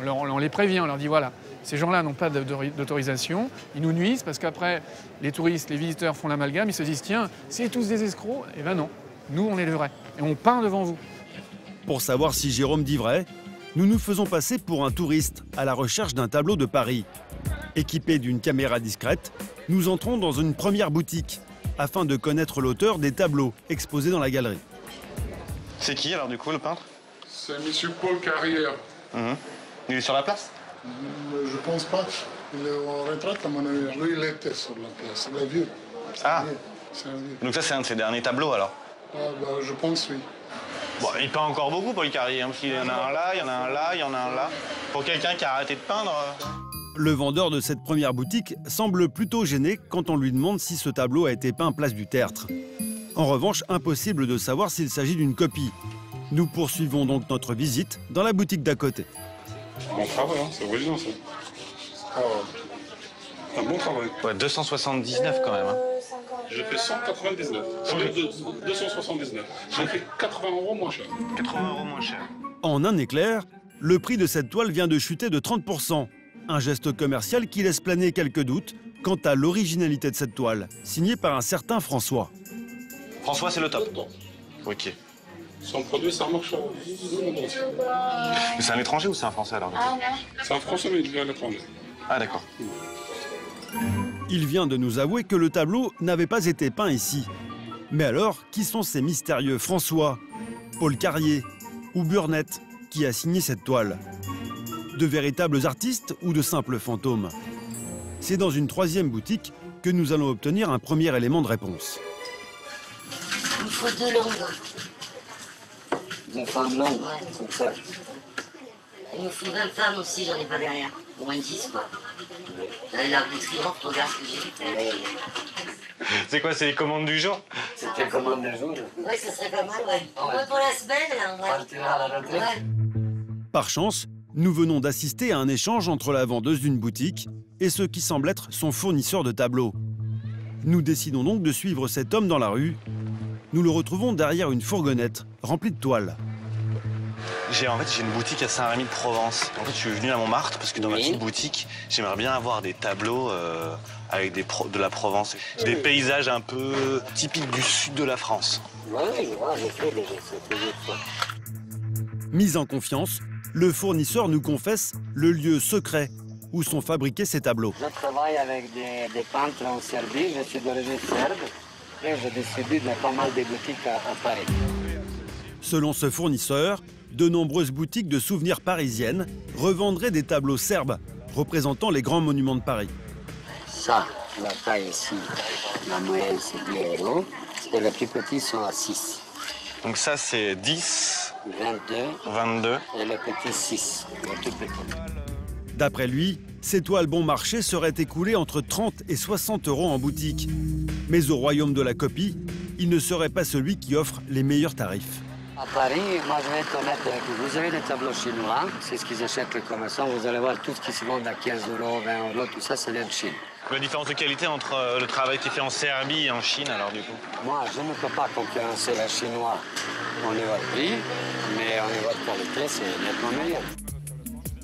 On les prévient, on leur dit voilà, ces gens-là n'ont pas d'autorisation, ils nous nuisent parce qu'après, les touristes, les visiteurs font l'amalgame, ils se disent tiens, c'est tous des escrocs. Eh ben non, nous on est les vrais et on peint devant vous. Pour savoir si Jérôme dit vrai, nous nous faisons passer pour un touriste à la recherche d'un tableau de Paris. Équipés d'une caméra discrète, nous entrons dans une première boutique afin de connaître l'auteur des tableaux exposés dans la galerie. C'est qui alors du coup le peintre? C'est M. Paul Carrière. Il est sur la place? Je pense pas. Il est en retraite à mon avis. Lui, il était sur la place. Il est vieux. Ah, c'est un vieux. Donc ça c'est un de ses derniers tableaux alors? Ah, bah, je pense oui. Bon, il peint encore beaucoup Paul Carrière, parce qu'il y en a un là, il y en a un là, il y en a un là. Pour quelqu'un qui a arrêté de peindre... Le vendeur de cette première boutique semble plutôt gêné quand on lui demande si ce tableau a été peint place du Tertre. En revanche, impossible de savoir s'il s'agit d'une copie. Nous poursuivons donc notre visite dans la boutique d'à côté. Bon travail, hein, c'est original ça. Un bon travail. Ouais, 279 quand même. Hein. J'ai fait 199. 279. J'ai fait 80 € moins cher. 80 € moins cher. En un éclair, le prix de cette toile vient de chuter de 30%. Un geste commercial qui laisse planer quelques doutes quant à l'originalité de cette toile, signée par un certain François. François, c'est le top. Ok. Son produit, ça marche. Mais c'est un étranger ou c'est un Français alors? C'est un Français, mais il vient à l'étranger. Ah d'accord. Il vient de nous avouer que le tableau n'avait pas été peint ici. Mais alors, qui sont ces mystérieux François, Paul Carrier ou Burnett qui a signé cette toile? De véritables artistes ou de simples fantômes? C'est dans une troisième boutique que nous allons obtenir un premier élément de réponse. Il faut 2 longues. Des femmes longues, comme ça. Il nous faut 20 femmes aussi, j'en ai pas derrière. Au moins 10 quoi. La bouteille, regarde ce que j'ai. C'est quoi, c'est les commandes du jour? C'est les commandes du jour. Oui, ça serait pas mal, ouais. Au moins pour la semaine, là, ouais. Par chance, nous venons d'assister à un échange entre la vendeuse d'une boutique et ce qui semble être son fournisseur de tableaux. Nous décidons donc de suivre cet homme dans la rue. Nous le retrouvons derrière une fourgonnette remplie de toiles. J'ai une boutique à Saint-Rémy-de-Provence. En fait, je suis venu à Montmartre parce que dans ma petite boutique, j'aimerais bien avoir des tableaux avec de la Provence. Des paysages un peu typiques du sud de la France. Oui, j'ai fait des fois. Mis en confiance, le fournisseur nous confesse le lieu secret où sont fabriqués ces tableaux. Je travaille avec des peintres en Serbie, je suis d'origine serbe et je distribue dans pas mal de boutiques à Paris. Selon ce fournisseur, de nombreuses boutiques de souvenirs parisiennes revendraient des tableaux serbes représentant les grands monuments de Paris. Ça, la taille ici, la moyenne c'est 10 € et les plus petits sont à 6. Donc ça c'est 10, 22 et les petits 6, les tout petits. D'après lui, ces toiles bon marché seraient écoulées entre 30 et 60 € en boutique. Mais au royaume de la copie, il ne serait pas celui qui offre les meilleurs tarifs. À Paris, moi je vais être honnête avec vous. Vous avez des tableaux chinois, c'est ce qu'ils achètent les commerçants. Vous allez voir tout ce qui se vend à 15 €, 20 €, tout ça, ça vient de Chine. La différence de qualité entre le travail qui est fait en Serbie et en Chine, alors du coup? Moi, je ne peux pas concurrencer les Chinois au niveau de prix, mais au niveau de qualité, c'est nettement meilleur.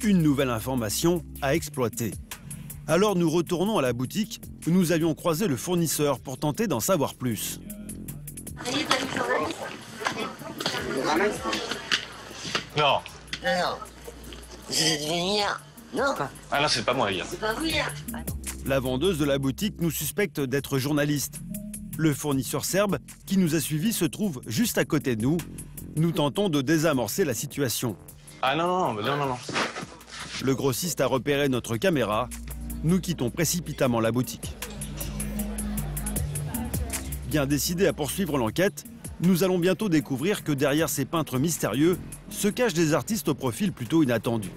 Une nouvelle information à exploiter. Alors nous retournons à la boutique où nous avions croisé le fournisseur pour tenter d'en savoir plus. Non. Non. Vous êtes venu hier? Non. Ah non, c'est pas moi hier. C'est pas vous hier. La vendeuse de la boutique nous suspecte d'être journaliste. Le fournisseur serbe qui nous a suivis se trouve juste à côté de nous. Nous tentons de désamorcer la situation. Ah non. Le grossiste a repéré notre caméra. Nous quittons précipitamment la boutique. Bien décidés à poursuivre l'enquête, nous allons bientôt découvrir que derrière ces peintres mystérieux se cachent des artistes au profil plutôt inattendu.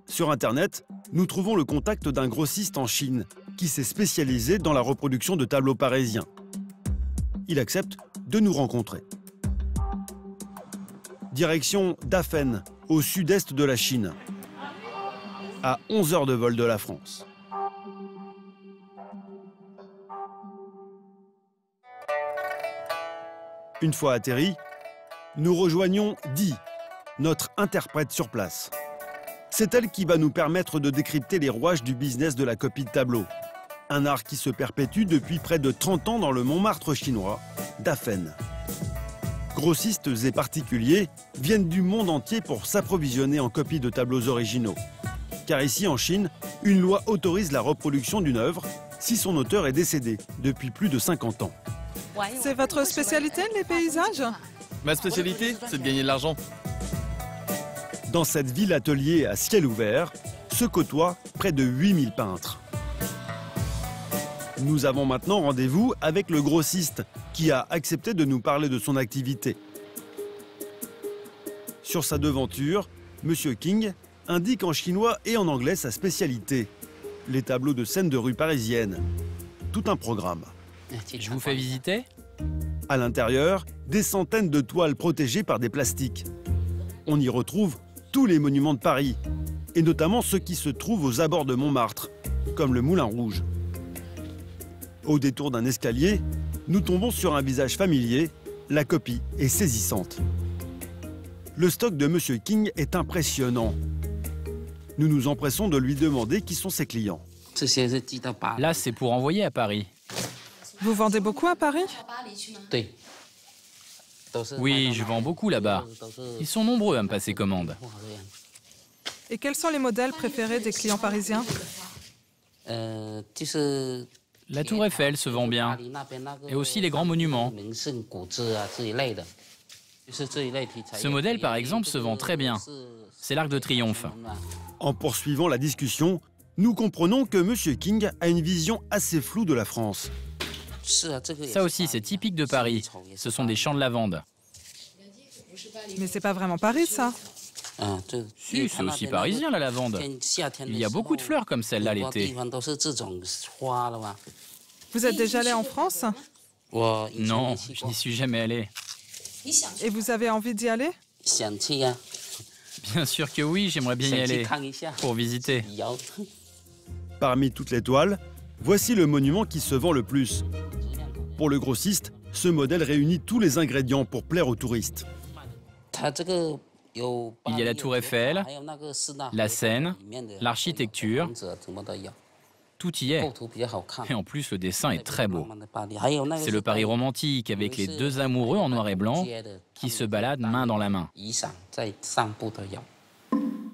Sur Internet, nous trouvons le contact d'un grossiste en Chine qui s'est spécialisé dans la reproduction de tableaux parisiens. Il accepte de nous rencontrer. Direction Dafen, au sud-est de la Chine, à 11 heures de vol de la France. Une fois atterri, nous rejoignons Di, notre interprète sur place. C'est elle qui va nous permettre de décrypter les rouages du business de la copie de tableau. Un art qui se perpétue depuis près de 30 ans dans le Montmartre chinois, Dafen. Grossistes et particuliers viennent du monde entier pour s'approvisionner en copies de tableaux originaux. Car ici, en Chine, une loi autorise la reproduction d'une œuvre si son auteur est décédé depuis plus de 50 ans. C'est votre spécialité, les paysages? Ma spécialité, c'est de gagner de l'argent. Dans cette ville-atelier à ciel ouvert, se côtoient près de 8000 peintres. Nous avons maintenant rendez-vous avec le grossiste qui a accepté de nous parler de son activité. Sur sa devanture, M. King indique en chinois et en anglais sa spécialité, les tableaux de scènes de rue parisiennes. Tout un programme. Je vous fais visiter? À l'intérieur, des centaines de toiles protégées par des plastiques. On y retrouve tous les monuments de Paris, et notamment ceux qui se trouvent aux abords de Montmartre, comme le Moulin Rouge. Au détour d'un escalier, nous tombons sur un visage familier, la copie est saisissante. Le stock de M. King est impressionnant. Nous nous empressons de lui demander qui sont ses clients. Là, c'est pour envoyer à Paris. Vous vendez beaucoup à Paris? Oui, je vends beaucoup là-bas. Ils sont nombreux à me passer commande. Et quels sont les modèles préférés des clients parisiens? La Tour Eiffel se vend bien, et aussi les grands monuments. Ce modèle, par exemple, se vend très bien. C'est l'Arc de Triomphe. En poursuivant la discussion, nous comprenons que M. King a une vision assez floue de la France. Ça aussi, c'est typique de Paris. Ce sont des champs de lavande. Mais c'est pas vraiment Paris, ça. Si, c'est aussi parisien, la lavande. Il y a beaucoup de fleurs comme celle-là l'été. Vous êtes déjà allé en France? Non, je n'y suis jamais allé. Et vous avez envie d'y aller? Bien sûr que oui, j'aimerais bien y aller, pour visiter. Parmi toutes les toiles, voici le monument qui se vend le plus. Pour le grossiste, ce modèle réunit tous les ingrédients pour plaire aux touristes. Il y a la Tour Eiffel, la Seine, l'architecture. Tout y est. Et en plus, le dessin est très beau. C'est le Paris romantique avec les deux amoureux en noir et blanc qui se baladent main dans la main.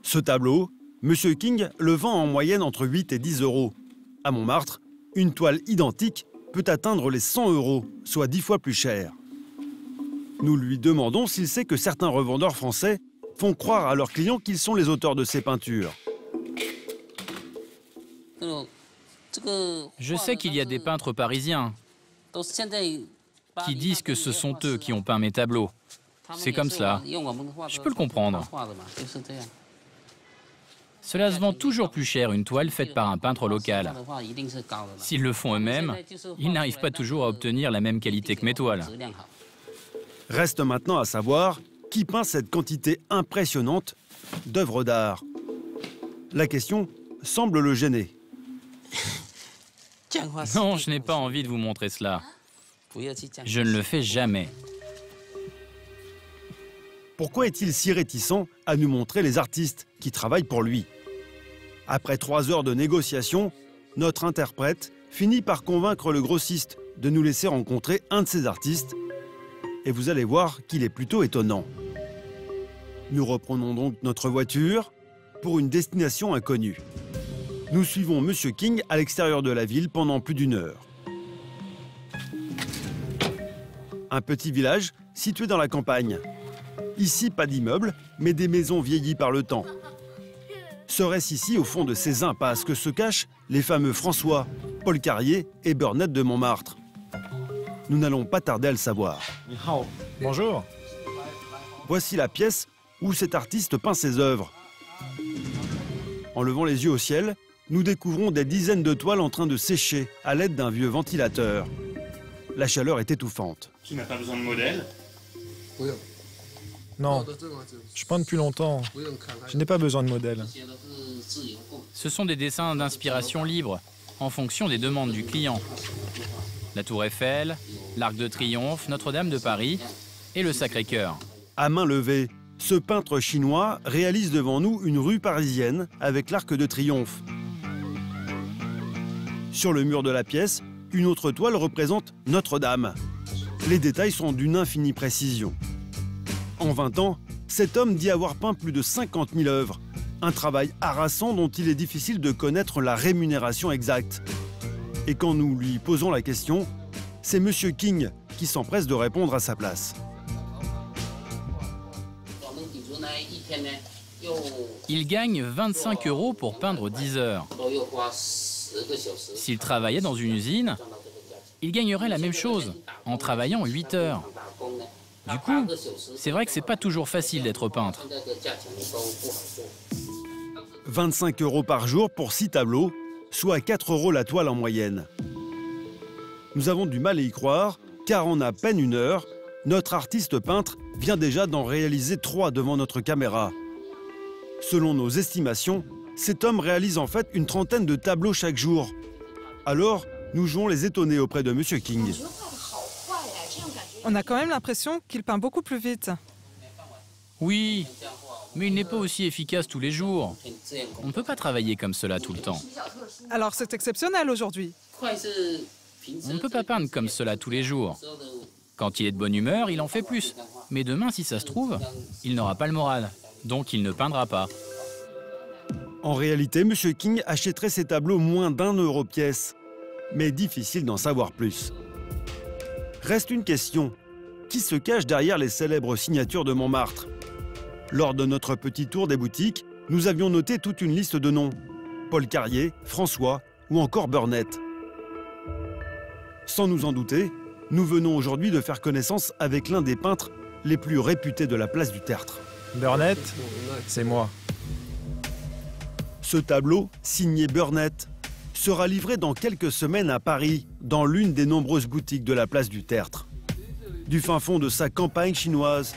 Ce tableau, M. King le vend en moyenne entre 8 et 10 euros. À Montmartre, une toile identique peut atteindre les 100 euros, soit 10 fois plus cher. Nous lui demandons s'il sait que certains revendeurs français font croire à leurs clients qu'ils sont les auteurs de ces peintures. Je sais qu'il y a des peintres parisiens qui disent que ce sont eux qui ont peint mes tableaux. C'est comme cela. Je peux le comprendre. Cela se vend toujours plus cher une toile faite par un peintre local. S'ils le font eux-mêmes, ils n'arrivent pas toujours à obtenir la même qualité que mes toiles. Reste maintenant à savoir qui peint cette quantité impressionnante d'œuvres d'art. La question semble le gêner. Non, je n'ai pas envie de vous montrer cela. Je ne le fais jamais. Pourquoi est-il si réticent à nous montrer les artistes qui travaillent pour lui? Après 3 heures de négociation, notre interprète finit par convaincre le grossiste de nous laisser rencontrer un de ces artistes. Et vous allez voir qu'il est plutôt étonnant. Nous reprenons donc notre voiture pour une destination inconnue. Nous suivons M. King à l'extérieur de la ville pendant plus d'1 heure. Un petit village situé dans la campagne. Ici, pas d'immeubles, mais des maisons vieillies par le temps. Serait-ce ici, au fond de ces impasses, que se cachent les fameux François, Paul Carrier et Burnett de Montmartre? Nous n'allons pas tarder à le savoir. Bonjour. Voici la pièce où cet artiste peint ses œuvres. En levant les yeux au ciel, nous découvrons des dizaines de toiles en train de sécher à l'aide d'un vieux ventilateur. La chaleur est étouffante. Tu n'as pas besoin de modèle? Non, je peins depuis longtemps. Je n'ai pas besoin de modèle. Ce sont des dessins d'inspiration libre, en fonction des demandes du client. La Tour Eiffel, l'Arc de Triomphe, Notre-Dame de Paris et le Sacré-Cœur. À main levée, ce peintre chinois réalise devant nous une rue parisienne avec l'Arc de Triomphe. Sur le mur de la pièce, une autre toile représente Notre-Dame. Les détails sont d'une infinie précision. En 20 ans, cet homme dit avoir peint plus de 50 000 œuvres. Un travail harassant dont il est difficile de connaître la rémunération exacte. Et quand nous lui posons la question, c'est Monsieur King qui s'empresse de répondre à sa place. Il gagne 25 € pour peindre 10 heures. S'il travaillait dans une usine, il gagnerait la même chose en travaillant 8 heures. Du coup, c'est vrai que c'est pas toujours facile d'être peintre. 25 € par jour pour 6 tableaux, soit 4 € la toile en moyenne. Nous avons du mal à y croire, car en à peine une heure, notre artiste peintre vient déjà d'en réaliser 3 devant notre caméra. Selon nos estimations, cet homme réalise en fait une trentaine de tableaux chaque jour. Alors, nous jouons les étonnés auprès de Monsieur King. On a quand même l'impression qu'il peint beaucoup plus vite. Oui, mais il n'est pas aussi efficace tous les jours. On ne peut pas travailler comme cela tout le temps. Alors c'est exceptionnel aujourd'hui. On ne peut pas peindre comme cela tous les jours. Quand il est de bonne humeur, il en fait plus. Mais demain, si ça se trouve, il n'aura pas le moral. Donc il ne peindra pas. En réalité, M. King achèterait ses tableaux moins d'1 € pièce. Mais difficile d'en savoir plus. Reste une question. Qui se cache derrière les célèbres signatures de Montmartre? Lors de notre petit tour des boutiques, nous avions noté toute une liste de noms. Paul Carrier, François ou encore Burnett. Sans nous en douter, nous venons aujourd'hui de faire connaissance avec l'un des peintres les plus réputés de la place du Tertre. Burnett, c'est moi. Ce tableau, signé Burnett, sera livré dans quelques semaines à Paris, dans l'une des nombreuses boutiques de la place du Tertre. Du fin fond de sa campagne chinoise,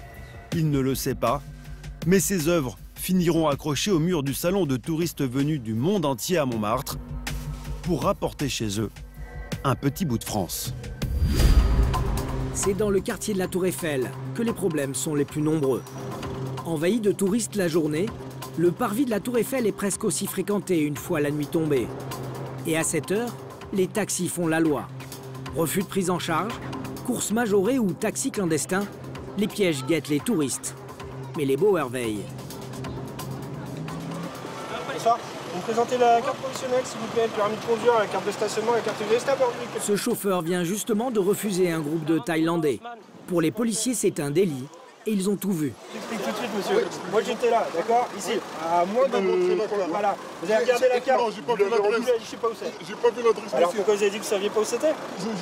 il ne le sait pas, mais ses œuvres finiront accrochées au mur du salon de touristes venus du monde entier à Montmartre pour rapporter chez eux un petit bout de France. C'est dans le quartier de la Tour Eiffel que les problèmes sont les plus nombreux. Envahi de touristes la journée, le parvis de la Tour Eiffel est presque aussi fréquenté une fois la nuit tombée. Et à cette heure, les taxis font la loi. Refus de prise en charge, courses majorées ou taxis clandestins, les pièges guettent les touristes. Mais les Bauer veillent. Bonsoir. Vous me présentez la carte professionnelle, s'il vous plaît, le permis de conduire, la carte de stationnement, la carte de stable. Ce chauffeur vient justement de refuser un groupe de Thaïlandais. Pour les policiers, c'est un délit et ils ont tout vu. J'explique tout de suite, monsieur. Oui. Moi, j'étais là, d'accord? Ici, à moins de... Voilà. Vous avez regardé la carte? Non, j'ai pas vu l'adresse. Je sais pas où c'est. J'ai pas vu l'adresse. Alors pourquoi vous avez dit que vous saviez pas où c'était?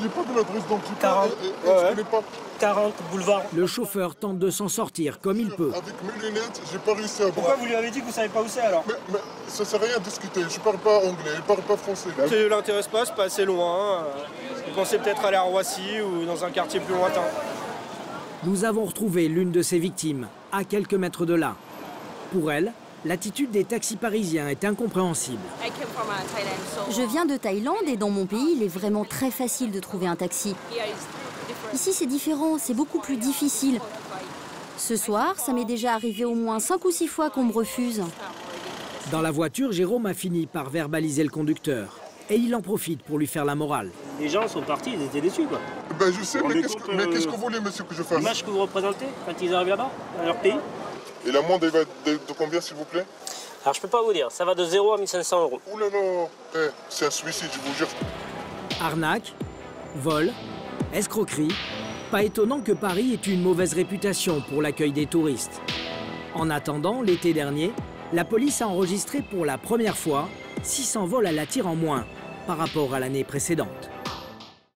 J'ai pas vu l'adresse, donc j'ai 40. Je connais pas. 40 boulevard. Le chauffeur tente de s'en sortir comme il peut. Avec mes lunettes, j'ai pas réussi à voir. Pourquoi vous lui avez dit que vous savez pas où c'est alors? Mais ça sert à rien de discuter. Je parle pas anglais, je parle pas français. Ça ne l'intéresse pas, c'est pas assez loin. Vous pensez peut-être aller à Roissy ou dans un quartier plus lointain. Nous avons retrouvé l'une de ses victimes, à quelques mètres de là. Pour elle, l'attitude des taxis parisiens est incompréhensible. Je viens de Thaïlande et dans mon pays, il est vraiment très facile de trouver un taxi. Ici, c'est différent, c'est beaucoup plus difficile. Ce soir, ça m'est déjà arrivé au moins 5 ou 6 fois qu'on me refuse. Dans la voiture, Jérôme a fini par verbaliser le conducteur. Et il en profite pour lui faire la morale. Les gens sont partis, ils étaient déçus, quoi. Ben je sais, mais qu'est-ce que vous voulez, monsieur, que je fasse? L'image que vous représentez quand ils arrivent là-bas, dans leur pays. Et l'amende, va de combien, s'il vous plaît? Alors, je peux pas vous dire, ça va de 0 à 1500 €. Ouh là là, c'est un suicide, je vous jure. Arnaque, vol, escroquerie. Pas étonnant que Paris ait une mauvaise réputation pour l'accueil des touristes. En attendant, l'été dernier, la police a enregistré pour la première fois 600 vols à la tire en moins par rapport à l'année précédente.